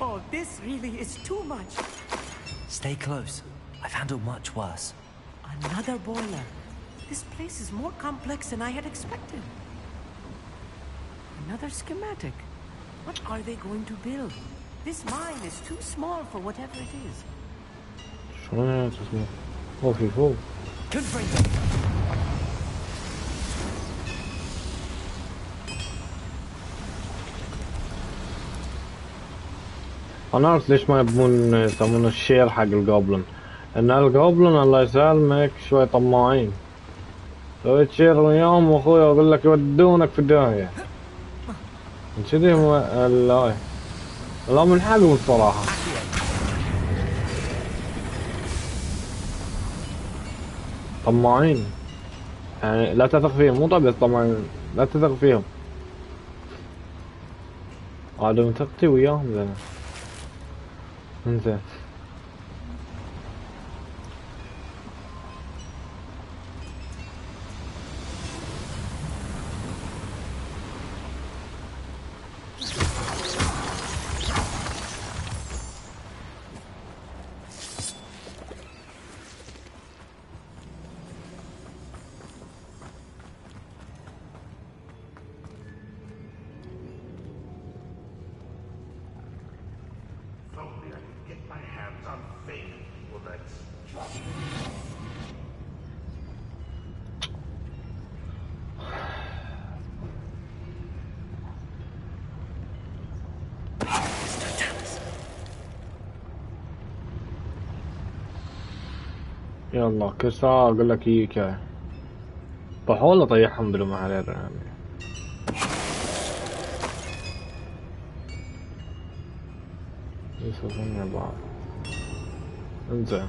Oh, this really is too much. Stay close. I've handled much worse. Another boiler. This place is more complex than I had expected. Another schematic. What are they going to build? This mine is too small for whatever it is. شلون اسمه؟ هو في فوق. انا عارف ليش ما يبون يسمون الشير حق الجوبلن، ان الجوبلن الله يسلمك شوي طماعين. سويت شير وياهم واخوي اقول لك يودونك في الداهية. كذي هو لا من حقهم الصراحة. طماعين يعني لا تثق فيهم، مو طبيعي طماعين، لا تثق فيهم. عادوا ثقتي وياهم زين. انزين يلا كل ساعة اقول لك يجيك. بحاول اطيحهم بدون ما عليه يعني. يسوون مع بعض. انزين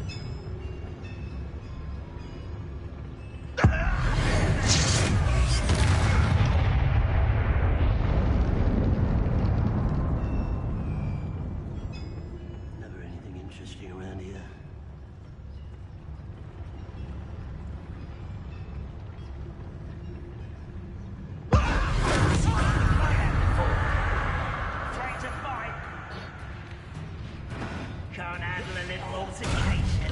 Can't handle a little altercation.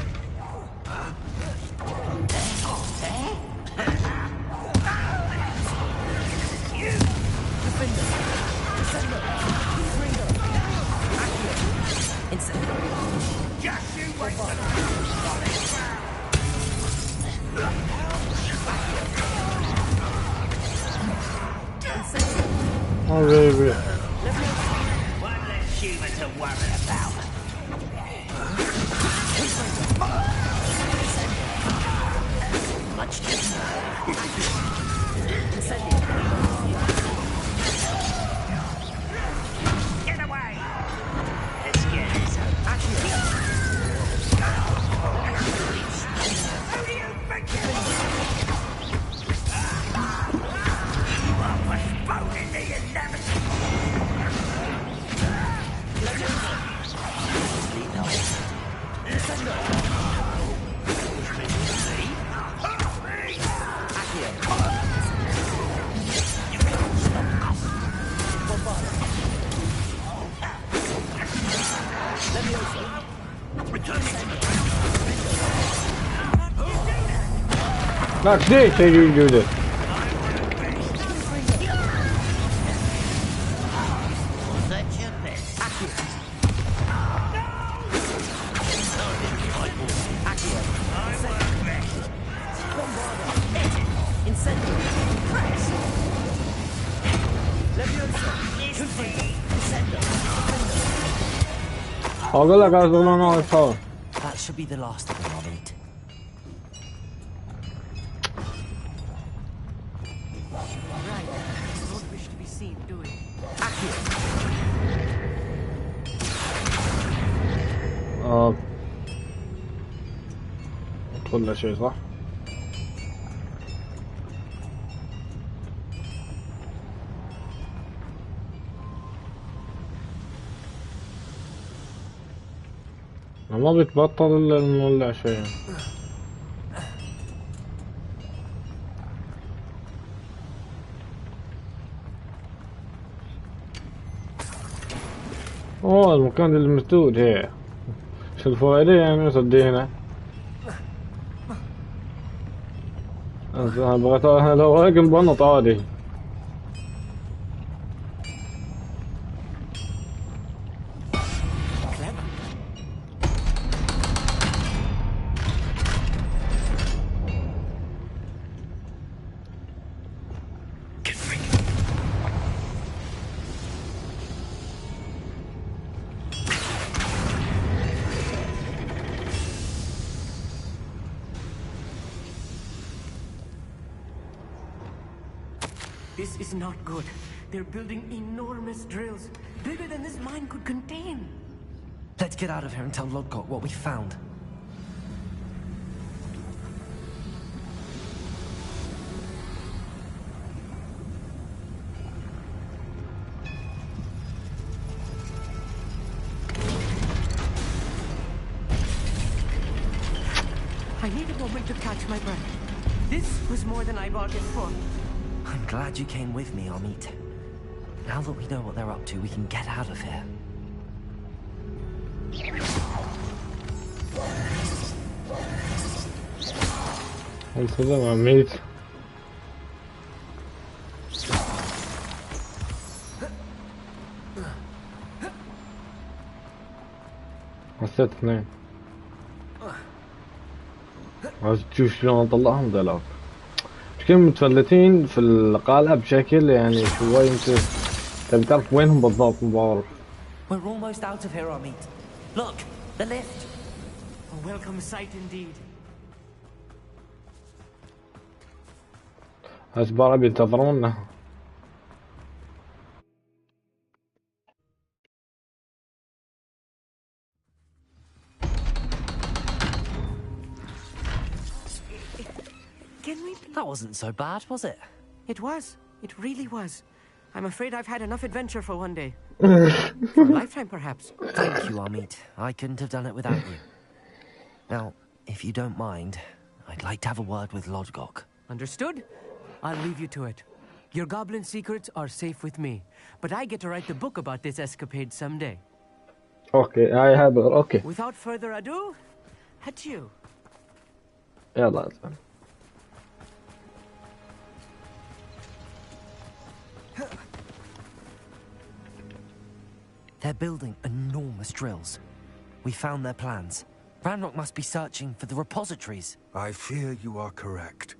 Oh baby. One less human to worry about. Much get away! Let's get this out. Who do you think you are? Postponing the inevitable. That's it, how you do this. أقول لك أصلاً أنا أصلاً. That should be the last of them, I'll eat. Right. You don't wish to be seen, do we? كل شيء صح؟ ما بيتبطل الا المولع شيء. اوه المكان المسدود هي شو الفوائد يعني صدي هنا. انا بغيت لو هيك مبنط عادي. This is not good. They're building enormous drills, bigger than this mine could contain. Let's get out of here and tell Lodgok what we found. I need a moment to catch my breath. This was more than I bargained for. I'm glad you came with me, Amit. Now that we know what they're up to, we can get out of here. السلام عميت. حسيت اثنين. عايز تشوف شلون اطلعهم ذولاك. كلهم متفلتين في القالب بشكل يعني شوي انت تبي تعرف وينهم بالضبط مبارك. We're almost out of here, Amit. Look, the lift. A welcome sight indeed. أسبارة بينتظرونا. That wasn't so bad, was it? It was. It really was. I'm afraid I've had enough adventure for one day. For a lifetime, perhaps. Thank you, Amit. I couldn't have done it without you. Now, if you don't mind, I'd like to have a word with Lodgok. Understood? I'll leave you to it. Your goblin secrets are safe with me, but I get to write the book about this escapade someday. Okay, I have it. Okay. Without further ado, adieu. يلا أسلم. They're building enormous drills. We found their plans. Ranrock must be searching for the repositories. I fear you are correct.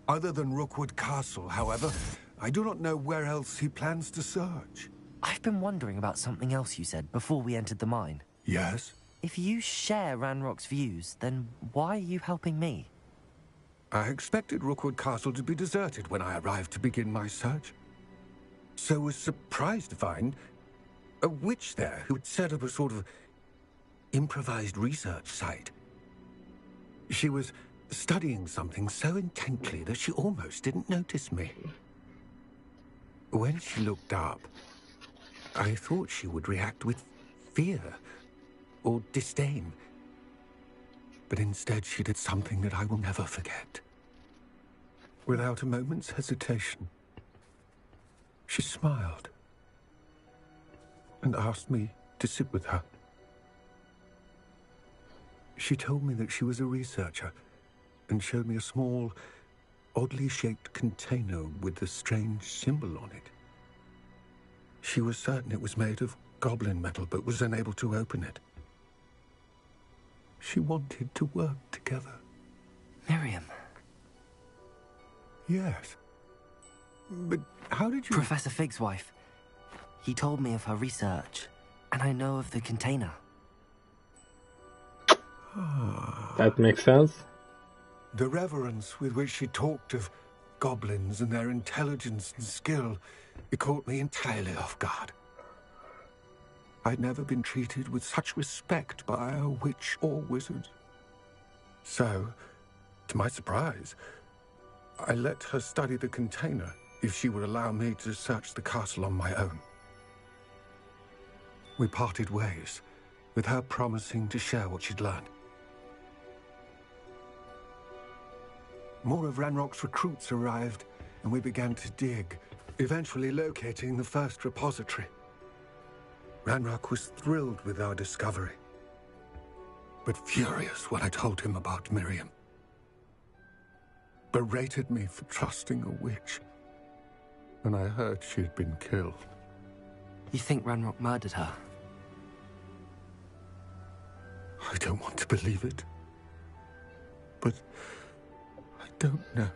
Other than Rookwood Castle, however, I do not know where else he plans to search. I've been wondering about something else you said before we entered the mine. Yes? If you share Ranrock's views, then why are you helping me? I expected Rookwood Castle to be deserted when I arrived to begin my search. So was surprised to find a witch there who had set up a sort of improvised research site. She was studying something so intently that she almost didn't notice me. When she looked up, I thought she would react with fear or disdain. But instead she did something that I will never forget. Without a moment's hesitation, she smiled and asked me to sit with her. She told me that she was a researcher and showed me a small, oddly shaped container with a strange symbol on it. She was certain it was made of goblin metal, but was unable to open it. She wanted to work together. Miriam. Yes. But how did you... Professor Fig's wife. He told me of her research, and I know of the container. That makes sense. The reverence with which she talked of goblins and their intelligence and skill, it caught me entirely off guard. I'd never been treated with such respect by a witch or wizard. So, to my surprise, I let her study the container if she would allow me to search the castle on my own. We parted ways, with her promising to share what she'd learned. More of Ranrock's recruits arrived, and we began to dig, eventually locating the first repository. Ranrock was thrilled with our discovery, but furious when I told him about Miriam. Berated me for trusting a witch, and I heard she had been killed. You think Ranrock murdered her? I don't want to believe it, but I don't know.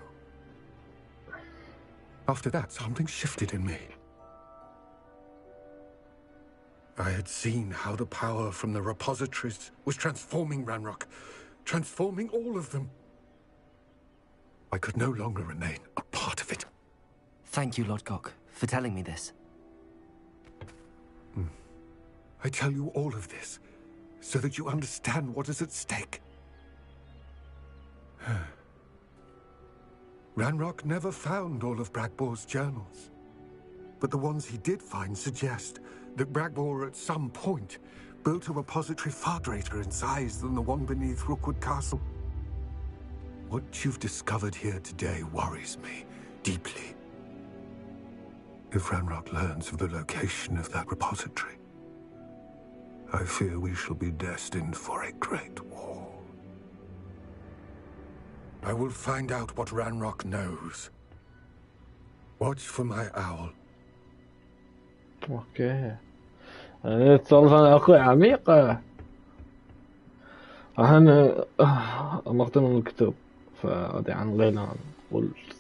After that, something shifted in me. I had seen how the power from the repositories was transforming Ranrock, transforming all of them. I could no longer remain a part of it. Thank you, Lodgok, for telling me this. I tell you all of this so that you understand what is at stake. Ranrock never found all of Bragbor's journals, but the ones he did find suggest that Bragbor at some point built a repository far greater in size than the one beneath Rookwood Castle. What you've discovered here today worries me deeply. If Ranrock learns of the location of that repository, I fear we shall be destined for a great war. I will find out what Ranrock knows. Watch for my owl. اوكي نتسولف انا اخوي عميق. انا مقتنع من الكتب فهذا عن غينا قلت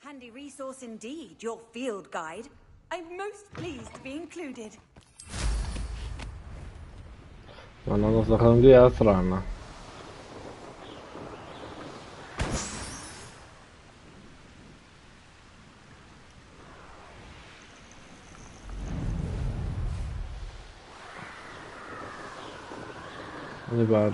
Handy resource indeed, your field guide. I'm most pleased to be included. انا نستخدم دي اسرع ما اللي بعد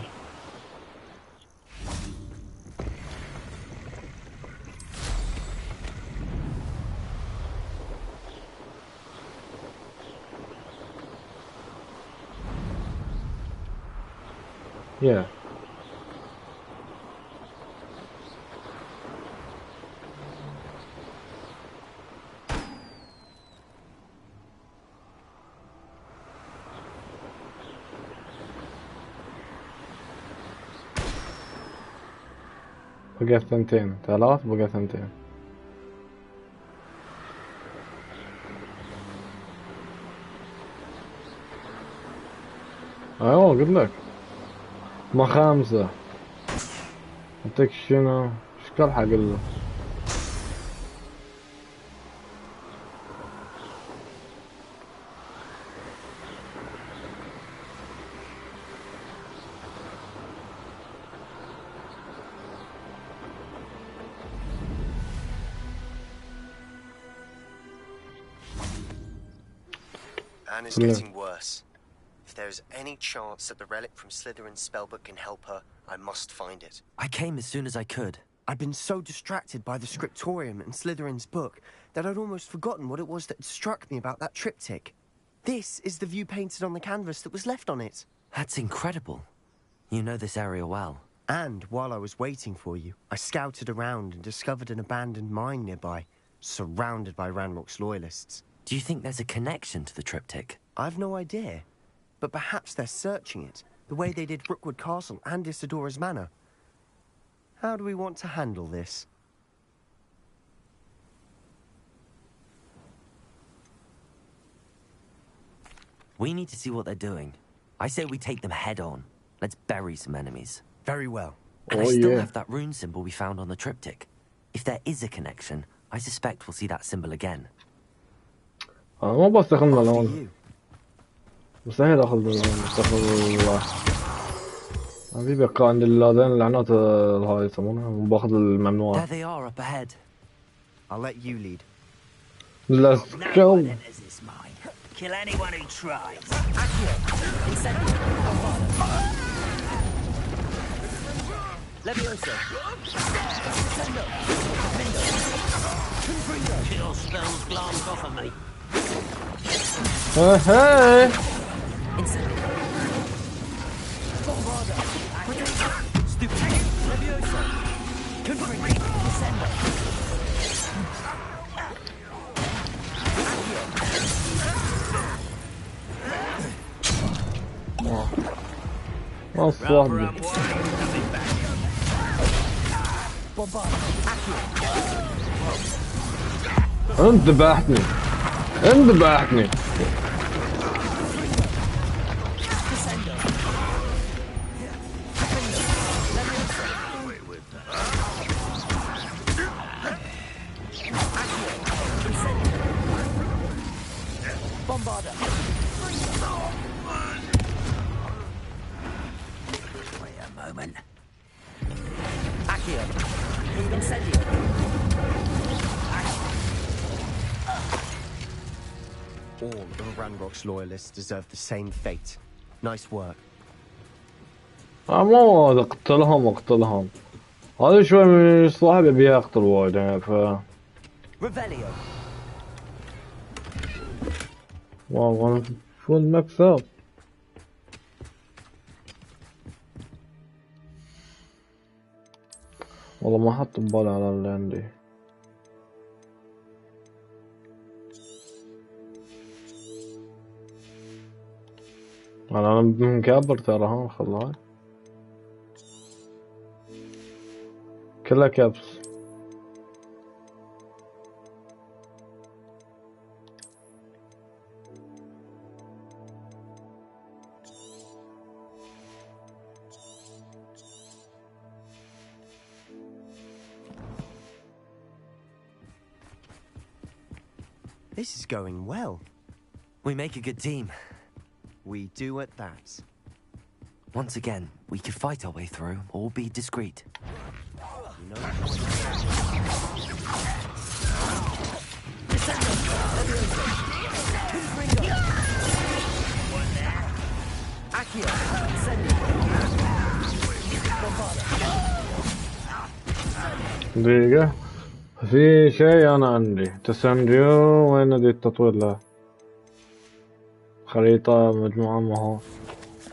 Yeah. بقى 2 3 بقى 2. ايوه قلت لك ما 5. انتك شنو اشكال حق له. Anna's getting worse. If there's any chance that the relic from Slytherin's spellbook can help her, I must find it. I came as soon as I could. I'd been so distracted by the scriptorium and Slytherin's book that I'd almost forgotten what it was that struck me about that triptych. This is the view painted on the canvas that was left on it. That's incredible. You know this area well. And while I was waiting for you, I scouted around and discovered an abandoned mine nearby, surrounded by Ranrock's loyalists. Do you think there's a connection to the triptych? I've no idea. But perhaps they're searching it, the way they did Rookwood Castle and Isidora's Manor. How do we want to handle this? We need to see what they're doing. I say we take them head on. Let's bury some enemies. Very well. And I still have that rune symbol we found on the triptych. If there is a connection, I suspect we'll see that symbol again. ما بستخدم اللون. مستحيل اخذ اللون. استغفر الله. في بقى عند اللادين اللعنات هاي يسمونها باخذ الممنوع. There they are up ahead. I'll let you lead. Let's go. Kill anyone who tries. Levioso. Kill spells glanced off of me. Hey. Stupid. Levioso. ما صاحبي انت ذبحتني انت ذبحتني All of Ranrock's loyalists deserve the same fate. Nice work. مو اقتلهم هذا شوي من صاحبي ابي اقتل وايد يعني ف Revelio. واو شو المكسب والله ما حط ببالي على اللي عندي انا مكبر ترى ها خلاص كلها كبس This is going well. We make a good team. We do at that. Once again, we could fight our way through or be discreet. دقيقة في شيء أنا عندي تسنديو وين دي التطوير له خريطة مجموعة مهو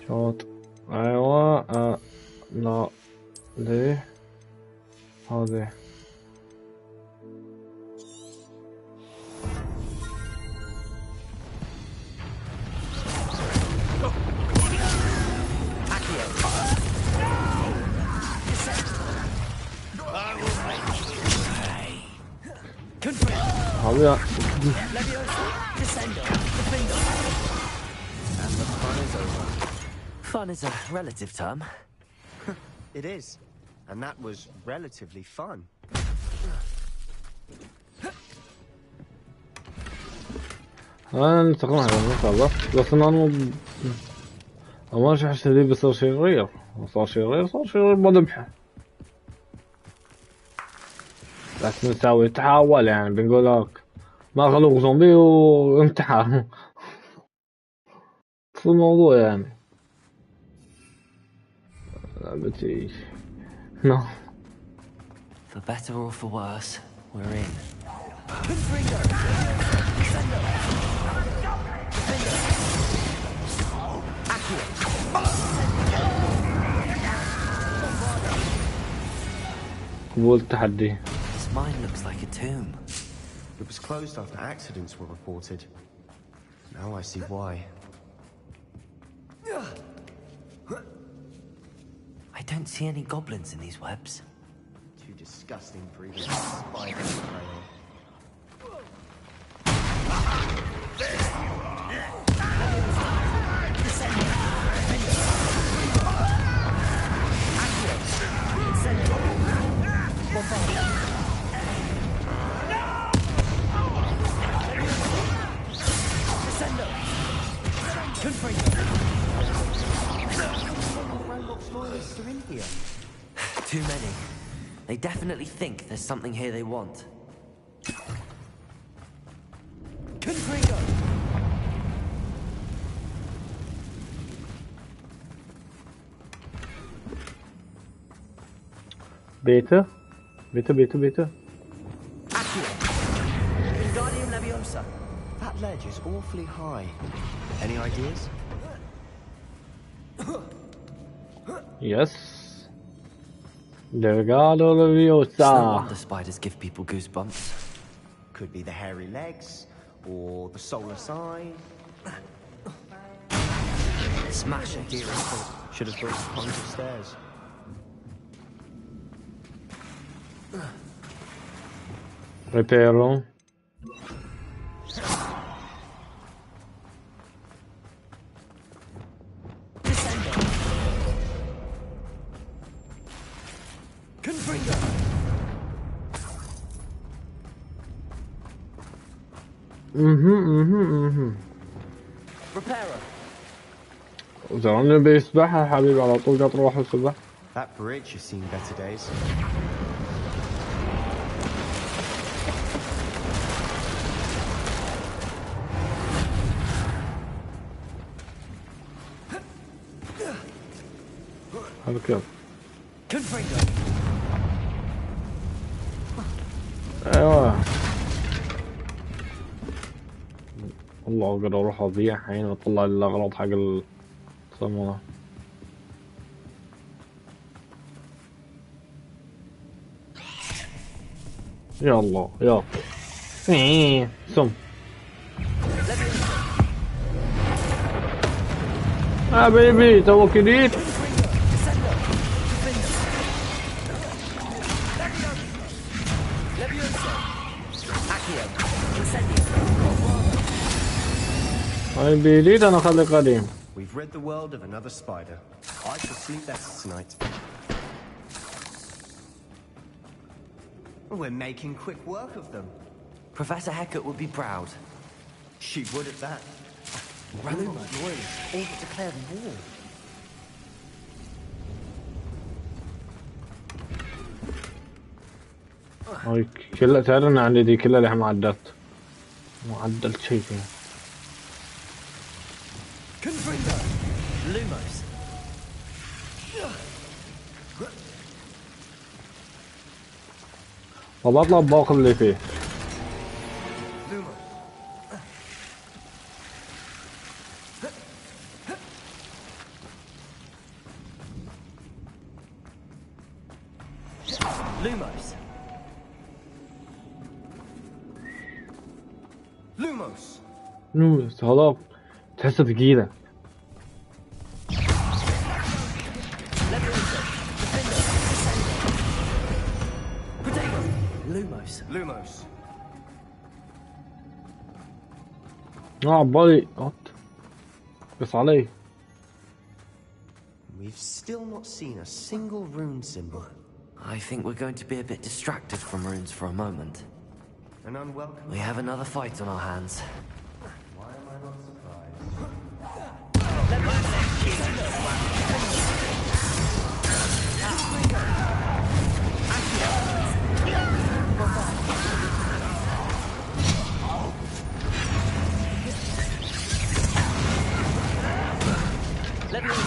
شوت أيوة لا دي هذه هذا And the fun is over. Fun is a relative term. It is. And that was relatively fun. انا نستخدمها ان شاء الله بس انا ما شحت هذي بيصير شرير صار شرير بذبحه لكن نسوي تحول يعني بنقول لك ما خلوق زومبي وانتحر في الموضوع يعني لعبتي no. For better or for worse, we're in. قبول التحدي. This mine looks like a tomb. It was closed after accidents were reported. Now I see why. I don't see any goblins in these webs. Too disgusting for even a spider to play on. Too many. They definitely think there's something here they want. بيته. Wingardium Leviosa. That ledge is awfully high. Any ideas? Yes. Delgado Leviosa. No wonder spiders give people goosebumps. Could be the hairy legs, or the soulless eye. Smash it. Should have built a bunch of stairs. Reparo. Reparo. زرعني بيسبحها حبيبي على طول قاعد تروح السبح. That bridge has seen better days. هذا كيف؟ ايوه والله اقدر اروح اضيع حين اطلع الاغراض حق الصمولة. يا الله يا سم حبيبي توك جديد. حبيبي جديد انا خلي قديم. We've rid the world of another spider. I shall sleep better tonight. We're making quick work of them. Professor Hecat would be proud. She would at that. Randomite loyalists all but declared war. هاي كلها تعرفنا عندي دي كلها لها معدلت شيء فيها. Lumos. وبطلع باخذ اللي فيه. Lumos. نوس هذا تحسه ثقيلة. Lumos. عبالي بس علي. We've still not seen a single rune symbol. I think we're going to be a bit distracted from runes for a moment. An unwelcome. We have another fight on our hands. Why am I not surprised? Let me go.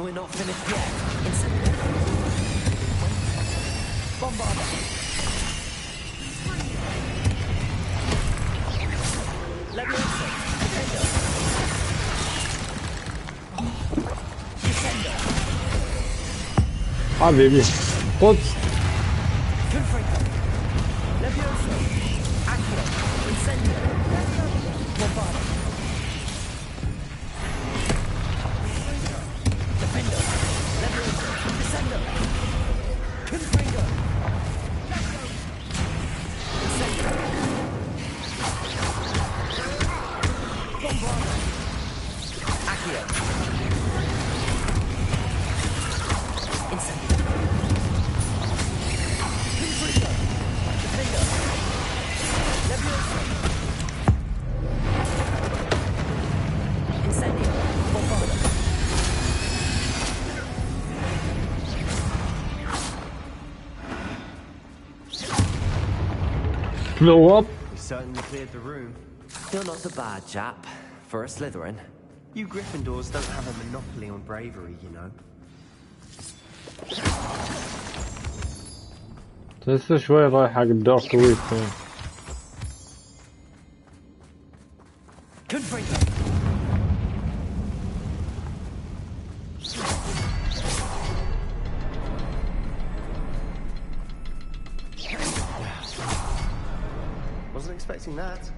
We're not finished yet. Incendio. Bombarda. Leviosa. Defender. Defender. حبيبي خد. Confringo. Leviosa. Accio. Incendio. Bombarda. Defender. Leviosa. Descendo. Confringo. Incendio. Bombarda. Accio. Incendio. Confringo. Defender. Leviosa. Incendio. Bombarda. Blow up. We certainly cleared the room. You're not a bad chap for a Slytherin. You Gryffindors don't have a monopoly on bravery, you know. لسه شوي رايح حق الدارك ويك. Confringo. Wasn't expecting that.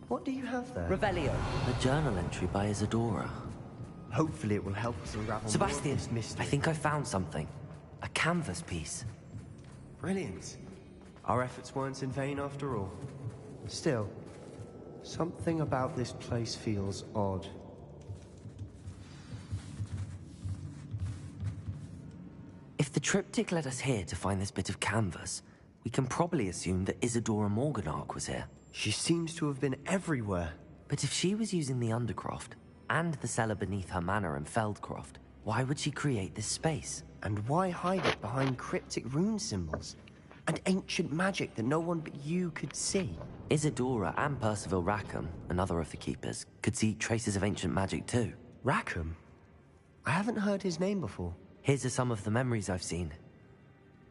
What do you have there? Revelio. A journal entry by Isadora. Hopefully it will help us unravel Sebastian, more of this mystery. I think I found something. A canvas piece. Brilliant. Our efforts weren't in vain after all. Still, something about this place feels odd. If the triptych led us here to find this bit of canvas, we can probably assume that Isadora Morganach was here. She seems to have been everywhere. But if she was using the Undercroft, and the cellar beneath her manor in Feldcroft, why would she create this space? And why hide it behind cryptic rune symbols? And ancient magic that no one but you could see? Isadora and Percival Rackham, another of the Keepers, could see traces of ancient magic too. Rackham? I haven't heard his name before. Here's some of the memories I've seen.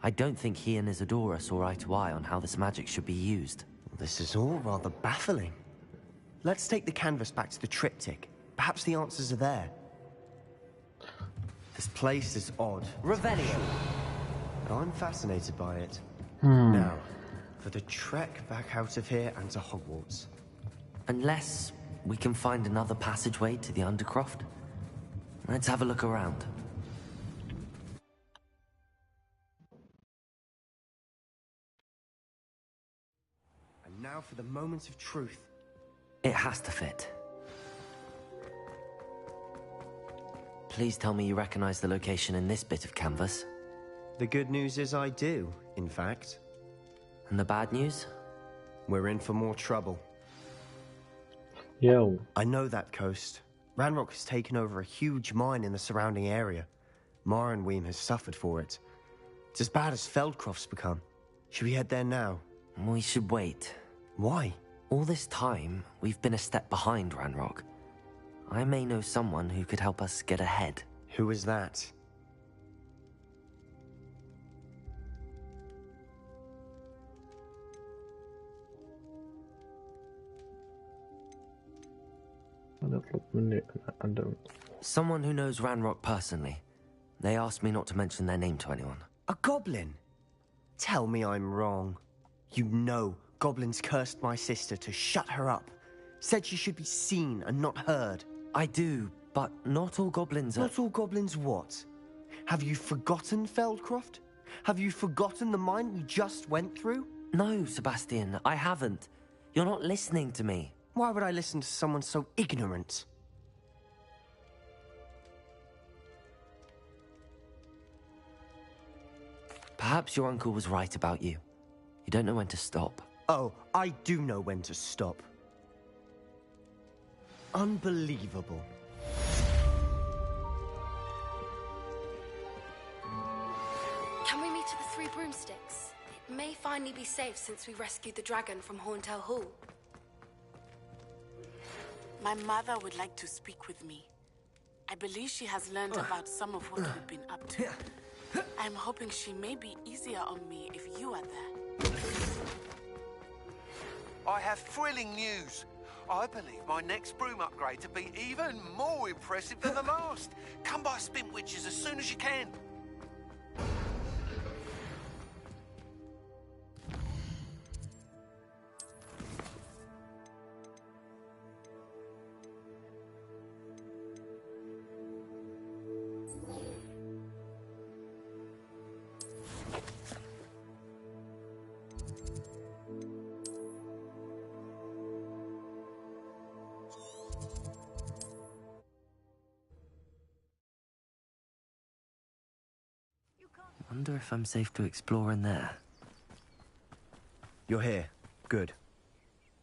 I don't think he and Isadora saw eye to eye on how this magic should be used. This is all rather baffling. Let's take the canvas back to the triptych. Perhaps the answers are there. This place is odd. Revelio. But I'm fascinated by it. Now, for the trek back out of here and to Hogwarts. Unless we can find another passageway to the Undercroft. Let's have a look around. And now for the moment of truth. It has to fit. Please tell me you recognize the location in this bit of canvas. The good news is I do, in fact. And the bad news? We're in for more trouble. Yo. I know that coast. Ranrock has taken over a huge mine in the surrounding area. Morinweem has suffered for it. It's as bad as Feldcroft's become. Should we head there now? We should wait. Why? All this time, we've been a step behind Ranrock. I may know someone who could help us get ahead. Who is that? Someone who knows Ranrock personally. They asked me not to mention their name to anyone. A goblin? Tell me I'm wrong. You know goblins cursed my sister to shut her up. Said she should be seen and not heard. I do, but not all goblins are... Not all goblins what? Have you forgotten Feldcroft? Have you forgotten the mine we just went through? No, Sebastian, I haven't. You're not listening to me. Why would I listen to someone so ignorant? Perhaps your uncle was right about you. You don't know when to stop. Oh, I do know when to stop. Unbelievable. Can we meet at the Three Broomsticks? It may finally be safe since we rescued the dragon from Horntail Hall. My mother would like to speak with me. I believe she has learned about some of what we've been up to. I'm hoping she may be easier on me if you are there. I have thrilling news. I believe my next broom upgrade to be even more impressive than the last. Come by Spintwitches as soon as you can. Wonder if I'm safe to explore in there. You're here. Good.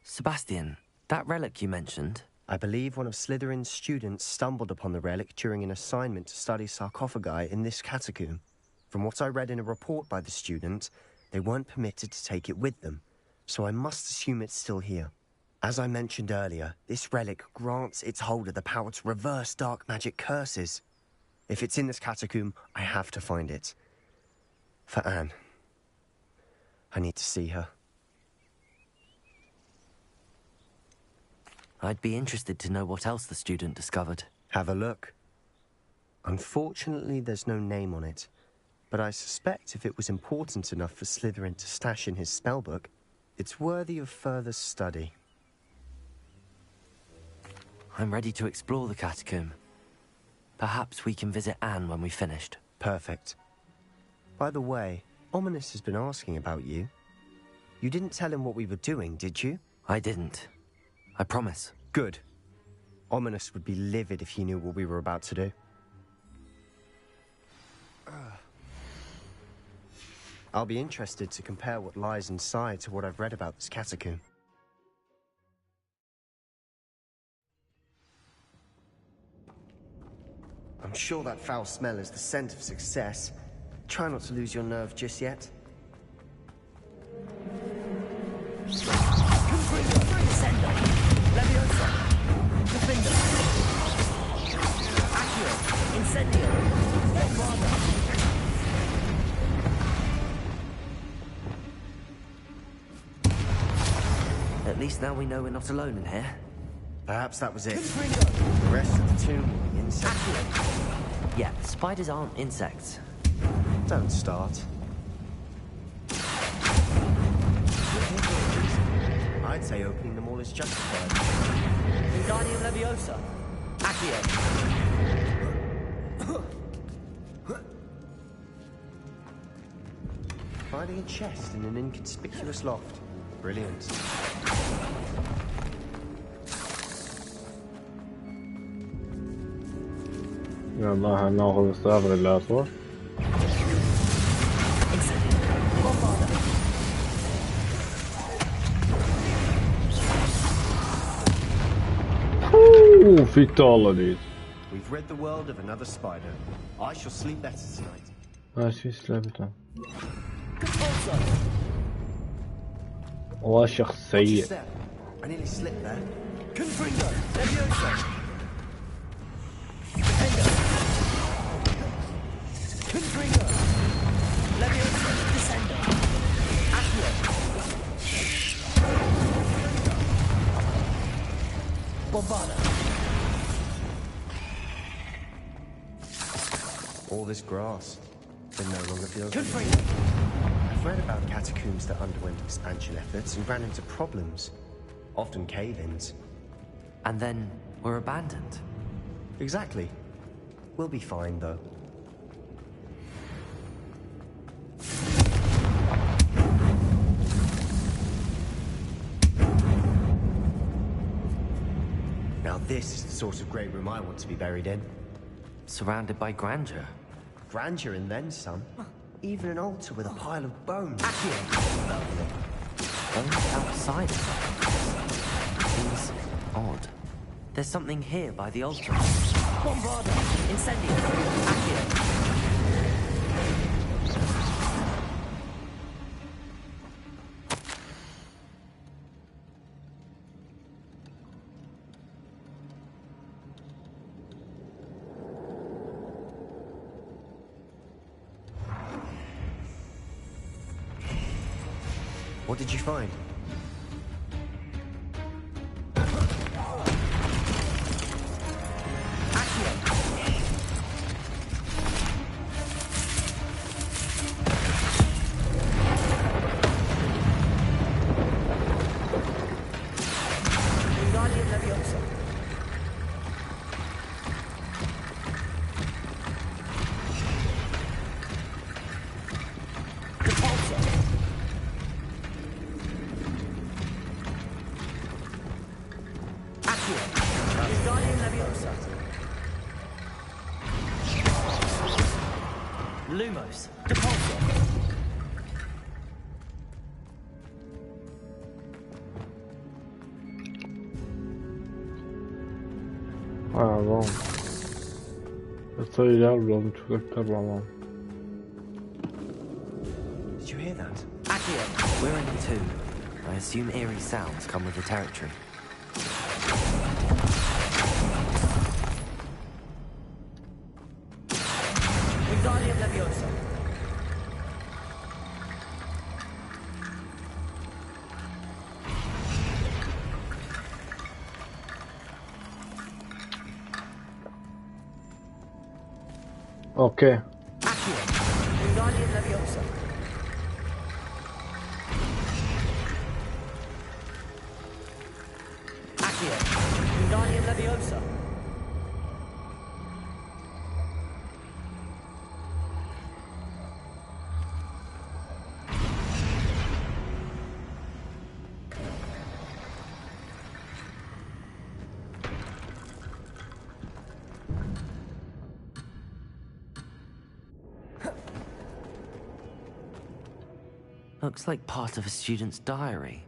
Sebastian, that relic you mentioned... I believe one of Slytherin's students stumbled upon the relic during an assignment to study sarcophagi in this catacomb. From what I read in a report by the student, they weren't permitted to take it with them, so I must assume it's still here. As I mentioned earlier, this relic grants its holder the power to reverse dark magic curses. If it's in this catacomb, I have to find it. For Anne. I need to see her. I'd be interested to know what else the student discovered. Have a look. Unfortunately, there's no name on it, but I suspect if it was important enough for Slytherin to stash in his spellbook, it's worthy of further study. I'm ready to explore the catacomb. Perhaps we can visit Anne when we've finished. Perfect. By the way, Ominous has been asking about you. You didn't tell him what we were doing, did you? I didn't. I promise. Good. Ominous would be livid if he knew what we were about to do. I'll be interested to compare what lies inside to what I've read about this catacomb. I'm sure that foul smell is the scent of success. Try not to lose your nerve just yet. At least now we know we're not alone in here. Perhaps that was it. The rest of the tomb will be insects. Yeah, spiders aren't insects. Don't start. I'd say opening them all is justified. Wingardium Leviosa. Accio. Finding a chest in an inconspicuous loft. Brilliant. يلا هناخذ الصاغ للأسود. Fatalities. We've rid the world of another spider. I shall sleep better tonight. ماشي سلامتها. والله شخص سيء. I nearly slipped there. Confringo, Levioso. Defender. Confringo. Levioso, Descender. Accio. Bombarda. All this grass, it no longer feels. Confringo. I've read about catacombs that underwent expansion efforts and ran into problems, often cave-ins. And then were abandoned. Exactly. We'll be fine, though. Now this is the sort of great room I want to be buried in. Surrounded by grandeur. Grandeur and then some. Even an altar with a pile of bones. Bones outside of it. Seems odd. There's something here by the altar. Bombarda. Incendio. Accio. What did you find? Lumos. Depulso. Wrong. Let's say yeah, wrong to the wrong. Did you hear that? Accio. We're in two. I assume eerie sounds come with the territory. Wingardium Leviosa. Okay. Accio. Wingardium Leviosa. Accio. Wingardium Leviosa. Looks like part of a student's diary.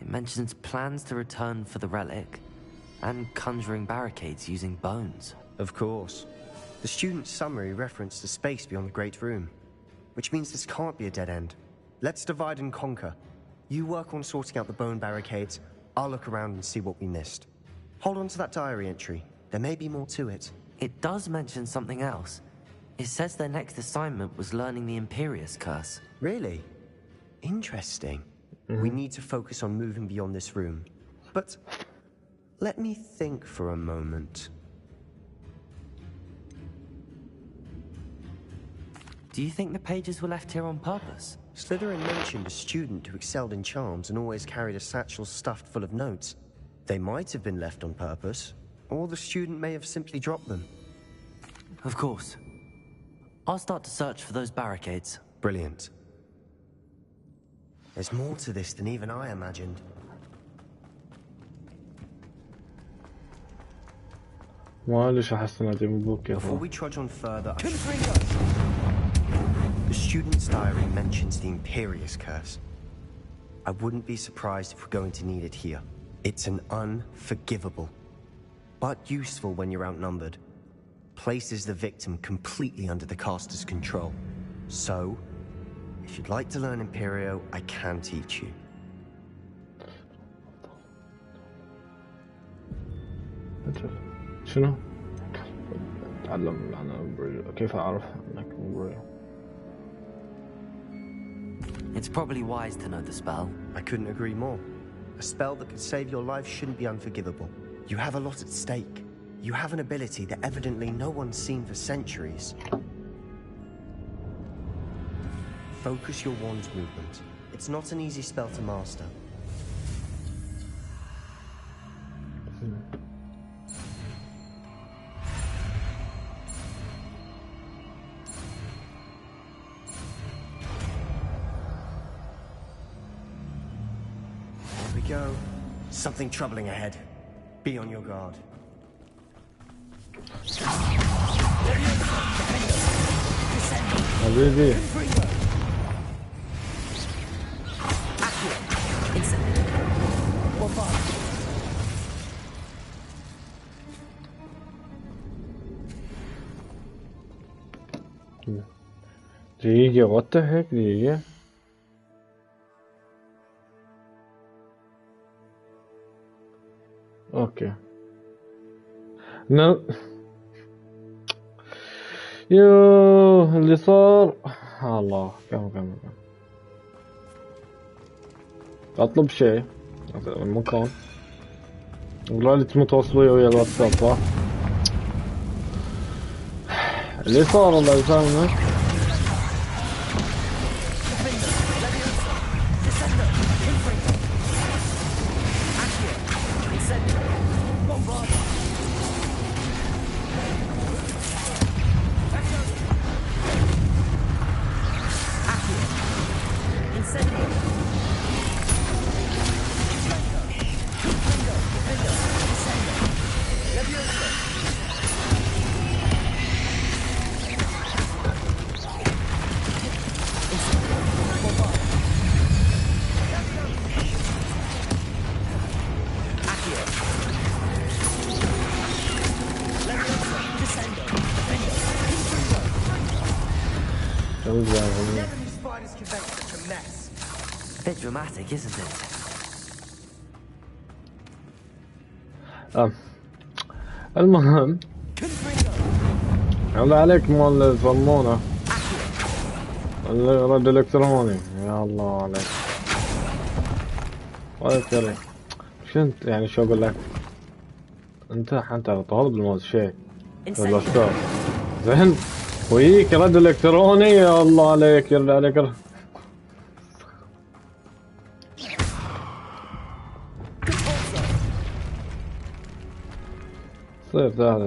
It mentions plans to return for the relic and conjuring barricades using bones. Of course. The student's summary referenced the space beyond the Great Room, which means this can't be a dead end. Let's divide and conquer. You work on sorting out the bone barricades, I'll look around and see what we missed. Hold on to that diary entry. There may be more to it. It does mention something else. It says their next assignment was learning the Imperius Curse. Really? Interesting. We need to focus on moving beyond this room. But let me think for a moment. Do you think the pages were left here on purpose? Slytherin mentioned a student who excelled in charms and always carried a satchel stuffed full of notes. They might have been left on purpose, or the student may have simply dropped them. Of course. I'll start to search for those barricades. Brilliant. There's more to this than even I imagined. Before we trudge on further, the student's diary mentions the Imperius Curse. I wouldn't be surprised if we're going to need it here. It's an unforgivable. but useful when you're outnumbered. Places the victim completely under the caster's control. So, if you'd like to learn Imperio, I can teach you. شنو؟ تعلم أنا كيف أعرف أنك مبرر؟ It's probably wise to know the spell. I couldn't agree more. A spell that could save your life shouldn't be unforgivable. You have a lot at stake. You have an ability that evidently no one's seen for centuries. Focus your wand's movement. It's not an easy spell to master. Here we go. Something troubling ahead. Be on your guard. حبيبي دقيقة what the heck دقيقة اوكي يوه اللي صار الله كم اطلب شيء المكان والله متواصلين ويا الواتساب صح اللي صار الله يسامحك Bit dramatic, isn't it? المهم الله عليك مال يسمونه الرد الالكتروني يا الله عليك والله كريم شنت يعني شو اقول لك انت حتى طالب الموز شيء الاستاذ زين ويجيك رد الكتروني يا الله عليك يرد عليك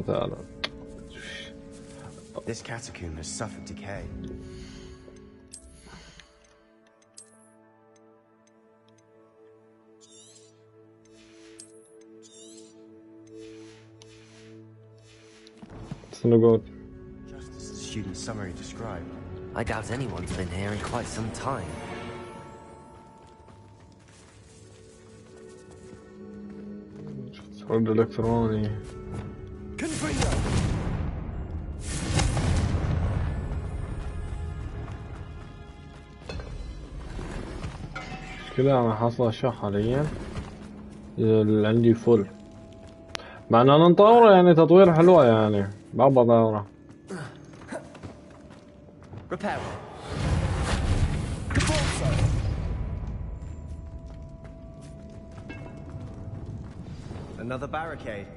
تعال. This catacomb has suffered decay. Just as the student's summary described. I doubt anyone's been here in quite some time. رد الكتروني مشكلة أنا حاصل أشياء حاليا اللي عندي فل مع أننا نطوره يعني تطوير حلوة يعني بابا طوره Another barricade.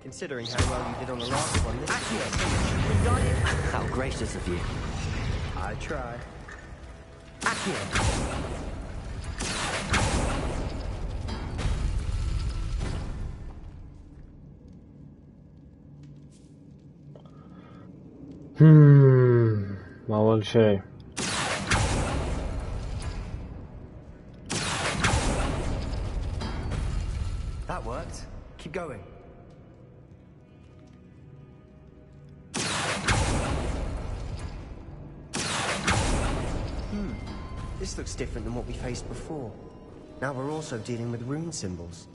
Considering how well you did on the last one, this How gracious of you. I try. أول شيء That worked. Keep going. This looks different than what we faced before. Now we're also dealing with rune symbols.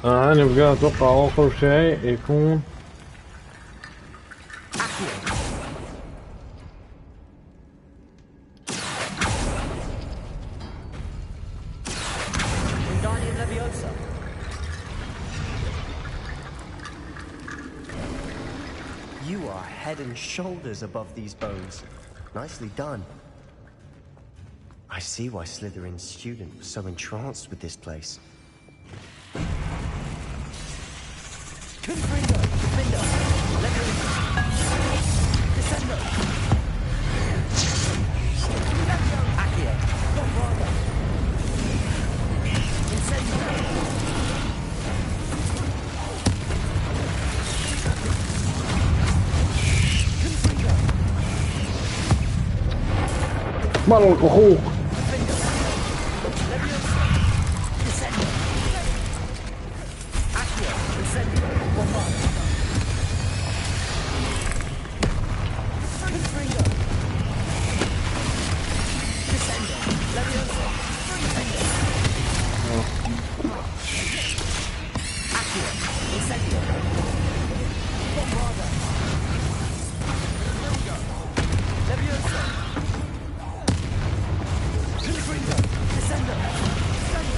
أنا بقى أتوقع آخر شيء يكون You are head and shoulders above these bones. Nicely done. I see why Slytherin's student was so entranced with this place. Confringo! Defender! Leviosa! Descendo! Accio! Bombarda! Incendio! Confringo! مرة الكخوخ.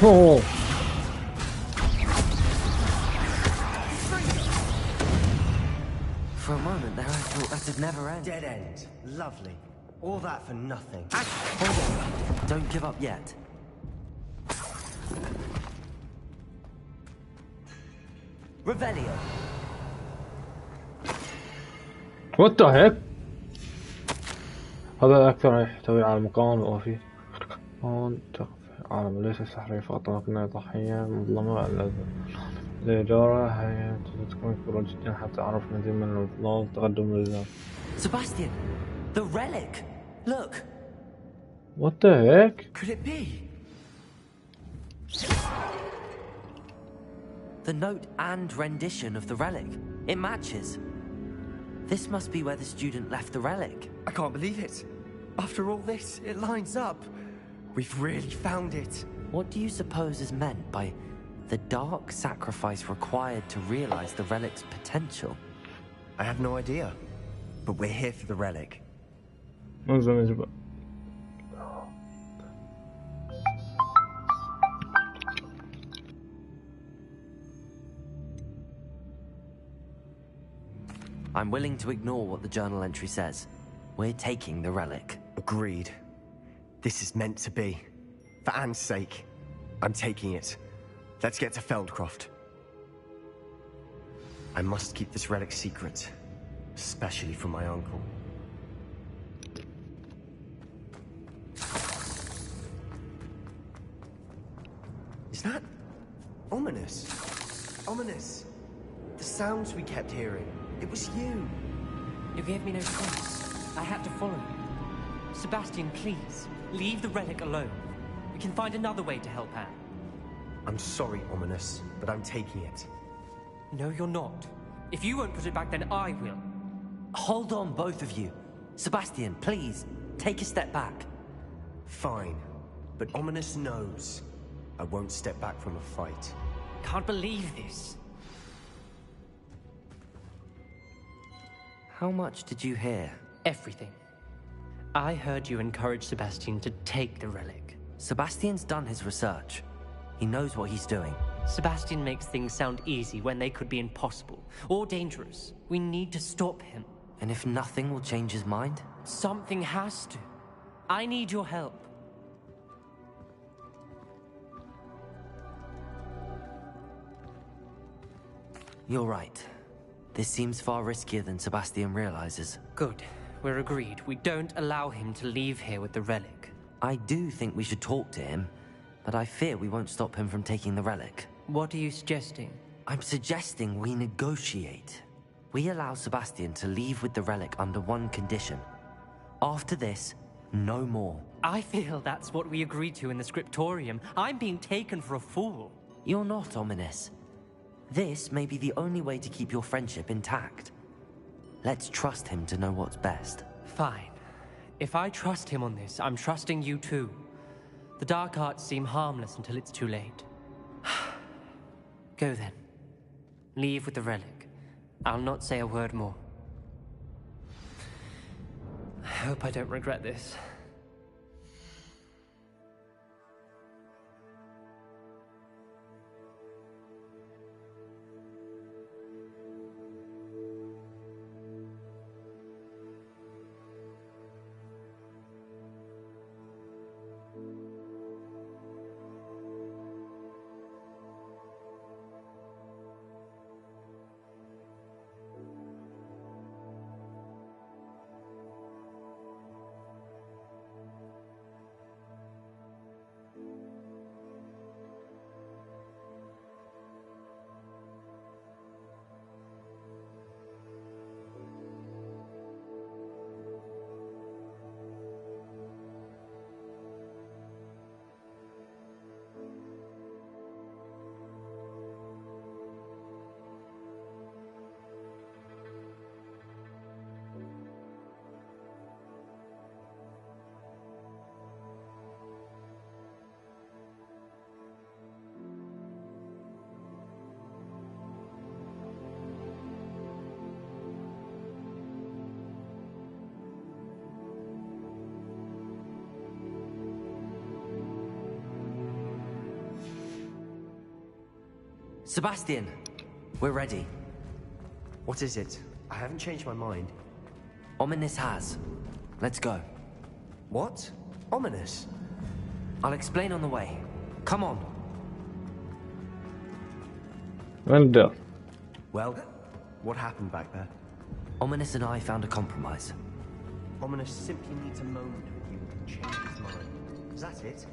Oh. For a moment there, I thought that'd never end. Dead end. Lovely. All that for nothing. Hold on. Don't give up yet. Revelio. What the heck؟ هذا أكثر يحتوي على مكان وفي هون عالم ليس سحري فقط ولكنها ضحية مظلمة الإدارة هي تكون كبيرة جدا حتى أعرف مزيد من الإضلال تقدم للذات. Sebastian, the relic. Look. What the heck? Could it be? The note and rendition of the relic. It matches. This must be where the student left the relic. I can't believe it. After all this, it lines up. We've really found it. What do you suppose is meant by the dark sacrifice required to realize the relic's potential? I have no idea. But we're here for the relic. I'm willing to ignore what the journal entry says. We're taking the relic. Agreed. This is meant to be. For Anne's sake, I'm taking it. Let's get to Feldcroft. I must keep this relic secret, especially from my uncle. Is that ominous? Ominous. The sounds we kept hearing. It was you. You gave me no choice. I had to follow you. Sebastian, please, leave the relic alone. We can find another way to help Anne. I'm sorry, Ominous, but I'm taking it. No, you're not. If you won't put it back, then I will. Hold on, both of you. Sebastian, please, take a step back. Fine, but Ominous knows I won't step back from a fight. Can't believe this. How much did you hear? Everything. I heard you encourage Sebastian to take the relic. Sebastian's done his research. He knows what he's doing. Sebastian makes things sound easy when they could be impossible or dangerous. We need to stop him. And if nothing will change his mind? Something has to. I need your help. You're right. This seems far riskier than Sebastian realizes. Good. We're agreed. We don't allow him to leave here with the relic. I do think we should talk to him, but I fear we won't stop him from taking the relic. What are you suggesting? I'm suggesting we negotiate. We allow Sebastian to leave with the relic under one condition. After this, no more. I feel that's what we agreed to in the scriptorium. I'm being taken for a fool. You're not, Ominous. This may be the only way to keep your friendship intact. Let's trust him to know what's best. Fine. If I trust him on this, I'm trusting you too. The dark arts seem harmless until it's too late. Go then. Leave with the relic. I'll not say a word more. I hope I don't regret this. Sebastian, we're ready. What is it? I haven't changed my mind. Ominous has. Let's go. What? Ominous? I'll explain on the way. Come on. Well, what happened back there? Ominous and I found a compromise. Ominous simply needs a moment with you to change his mind. Is that it?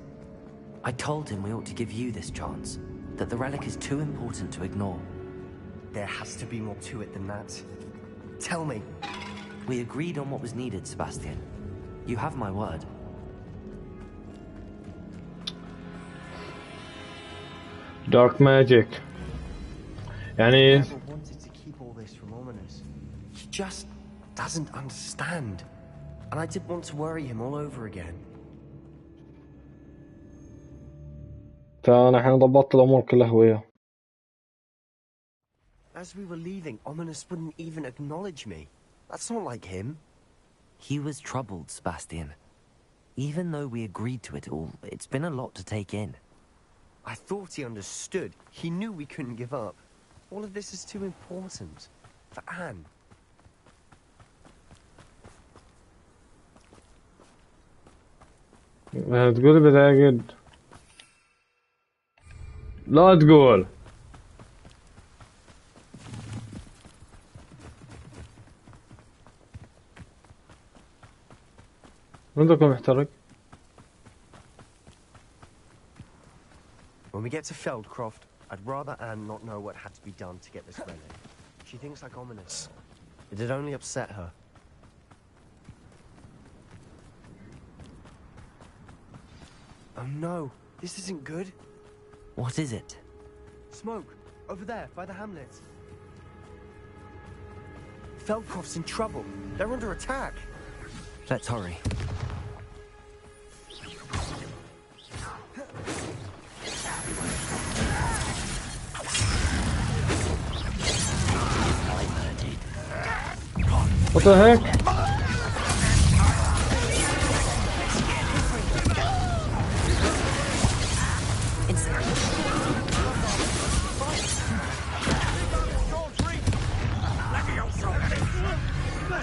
I told him we ought to give you this chance. That the relic is too important to ignore. There has to be more to it than that. Tell me. We agreed on what was needed, Sebastian. You have my word. Dark magic. يعني I never wanted to keep all this from Ominous. He just doesn't understand. And I didn't want to worry him all over again. فأنا الحين ضبطت الأمور كلها وياه. As we were leaving, Ominous wouldn't even acknowledge me. That's not like him. He was troubled, Sebastian. Even though we agreed to it all, it's been a lot to take in. I thought he understood. He knew we couldn't give up. All of this is too important. For Anne. تقول بتأكد. لا تقول. من ذاك محترق؟ When we get to Feldcroft, I'd rather Anne not know what had to be done to get this relic. She thinks like Ominous. It'd only upset her. Oh no, this isn't good. What is it? Smoke, over there, by the hamlet. Feldcroft's in trouble. They're under attack. Let's hurry. What the heck?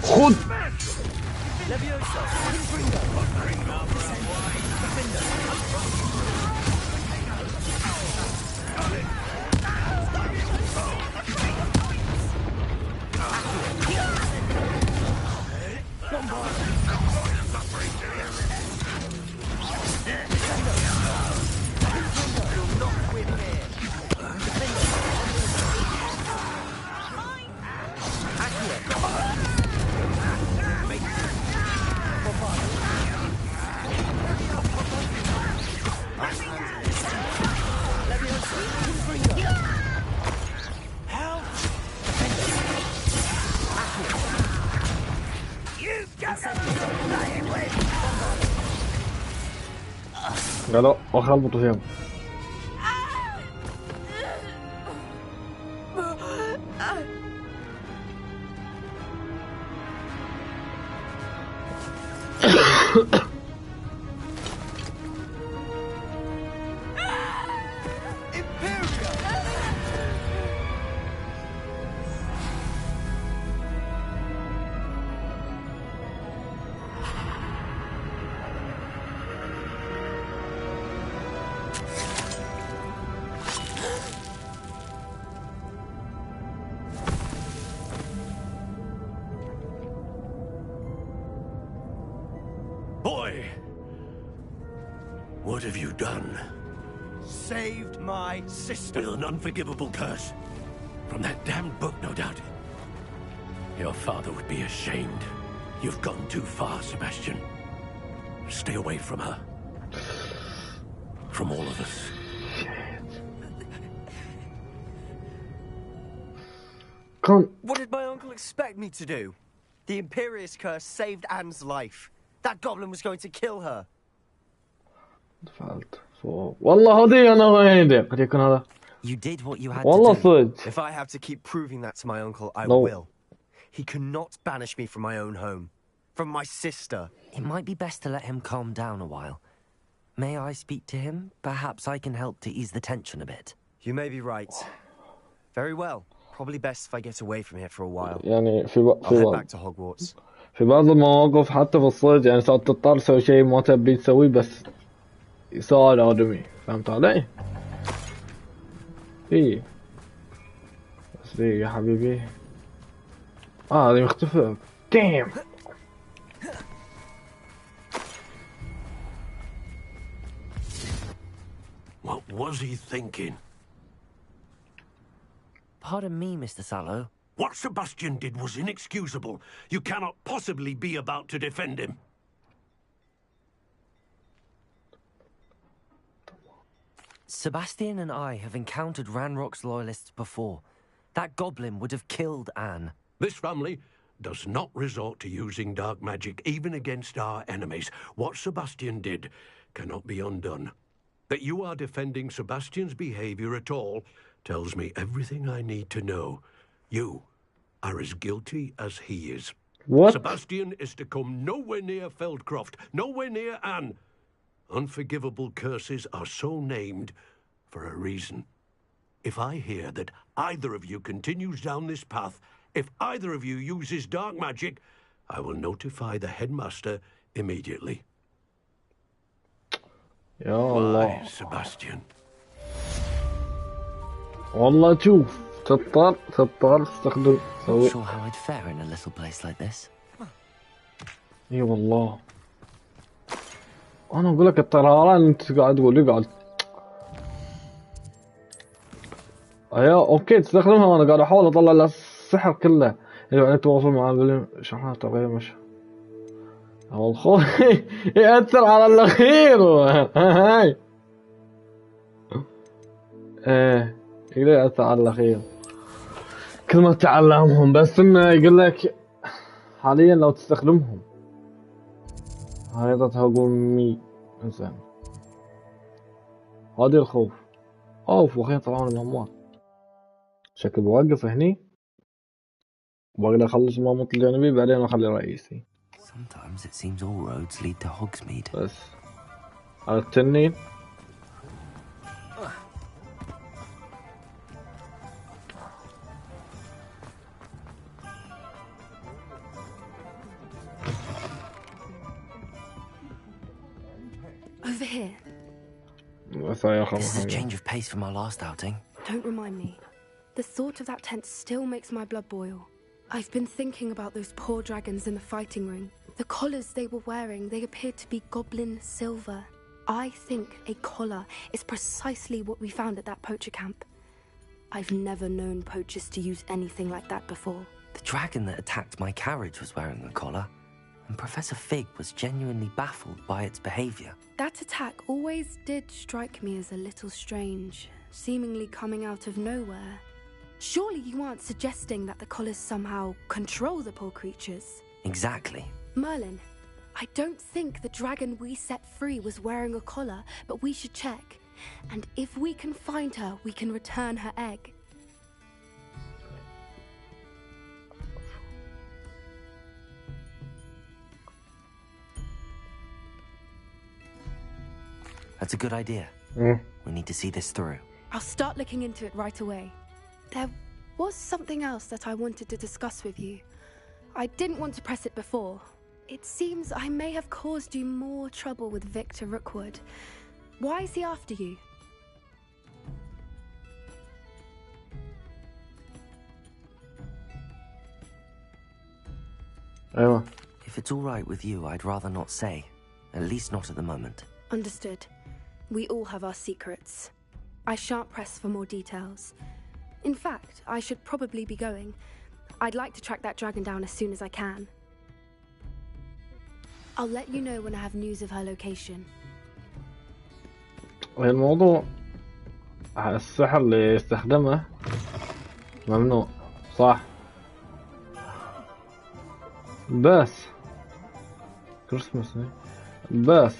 خد قالوا وخربطوا فيهم. Boy! What have you done? Saved my sister. With an unforgivable curse. From that damned book, no doubt. Your father would be ashamed. You've gone too far, Sebastian. Stay away from her. From all of us. What did my uncle expect me to do? The Imperious curse saved Anne's life. That goblin was going to kill her. والله هذه أنا غايدة قد يكون هذا. You did what you had والله to do. صدق. If I have to keep proving that to my uncle, I will. He cannot banish me from my own home. From my sister. It might be best to let him calm down a while. May I speak to him? Perhaps I can help to ease the tension a bit. You may be right. Very well. Probably best if I get away from here for a while. يعني I'll head back to Hogwarts. في بعض المواقف حتى في الصيد يعني صارت تضطر تسوي شيء ما تبي تسويه بس يساعد آدمي. فهمت علي؟ إيه بس إيه يا حبيبي. هذه مختفى. Damn. What was he thinking? Pardon me, Mr. Sallow. What Sebastian did was inexcusable. You cannot possibly be about to defend him. Sebastian and I have encountered Ranrock's loyalists before. That goblin would have killed Anne. This family does not resort to using dark magic even against our enemies. What Sebastian did cannot be undone. That you are defending Sebastian's behavior at all tells me everything I need to know. You are as guilty as he is. What? Sebastian is to come nowhere near Feldcroft, nowhere near Anne. Unforgivable curses are so named for a reason. If I hear that either of you continues down this path, if either of you uses dark magic, I will notify the headmaster immediately. يا الله. Why, Sebastian? والله شوف تضطر تستخدم Not sure how I'd fare in a little place like this. اي والله. انا اقول لك الطيران انت قاعد تقول اقعد. اوكي تستخدمها وانا قاعد احاول اطلع السحر كله اللي بعدين تواصل مع بلين شحنات تغير مش الخوف يأثر على الاخير. هاي ايه يقدر يأثر على الاخير كل ما تعلمهم بس انه يقول لك حاليا لو تستخدمهم خريطة هجومي انسان. هذه الخوف اوف واخيرا طلعوا من الاموات. شكل بوقف هني وبقدر اخلص المهمات الجانبية بعدين اخلي رئيسي. Sometimes it seems all roads lead to Hogsmeade. بس على التنين Over here. This is a change of pace from our last outing. Don't remind me. The thought of that tent still makes my blood boil. I've been thinking about those poor dragons in the fighting ring. The collars they were wearing, they appeared to be goblin silver. I think a collar is precisely what we found at that poacher camp. I've never known poachers to use anything like that before. The dragon that attacked my carriage was wearing a collar, and Professor Fig was genuinely baffled by its behavior. That attack always did strike me as a little strange, seemingly coming out of nowhere. Surely you aren't suggesting that the collars somehow control the poor creatures? Exactly. Merlin, I don't think the dragon we set free was wearing a collar, but we should check. And if we can find her, we can return her egg. That's a good idea. We need to see this through. I'll start looking into it right away. There was something else that I wanted to discuss with you. I didn't want to press it before. It seems I may have caused you more trouble with Victor Rookwood. Why is he after you? If it's all right with you, I'd rather not say. At least not at the moment. Understood. We all have our secrets. I shan't press for more details. In fact, I should probably be going. I'd like to track that dragon down as soon as I can. I'll let you know when I have news of her location. الموضوع السحر اللي يستخدمه ممنوع صح، بس كريسماس بس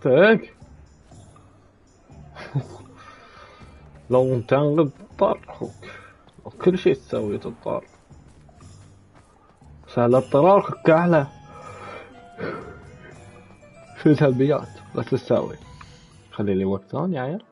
تاك لو تنقذ تضطر اخوك وكل شيء تسوي تضطر، بس على اضطرارك كحلة في سلبيات بس تسوي. خلي لي وقت ثاني يا عيال.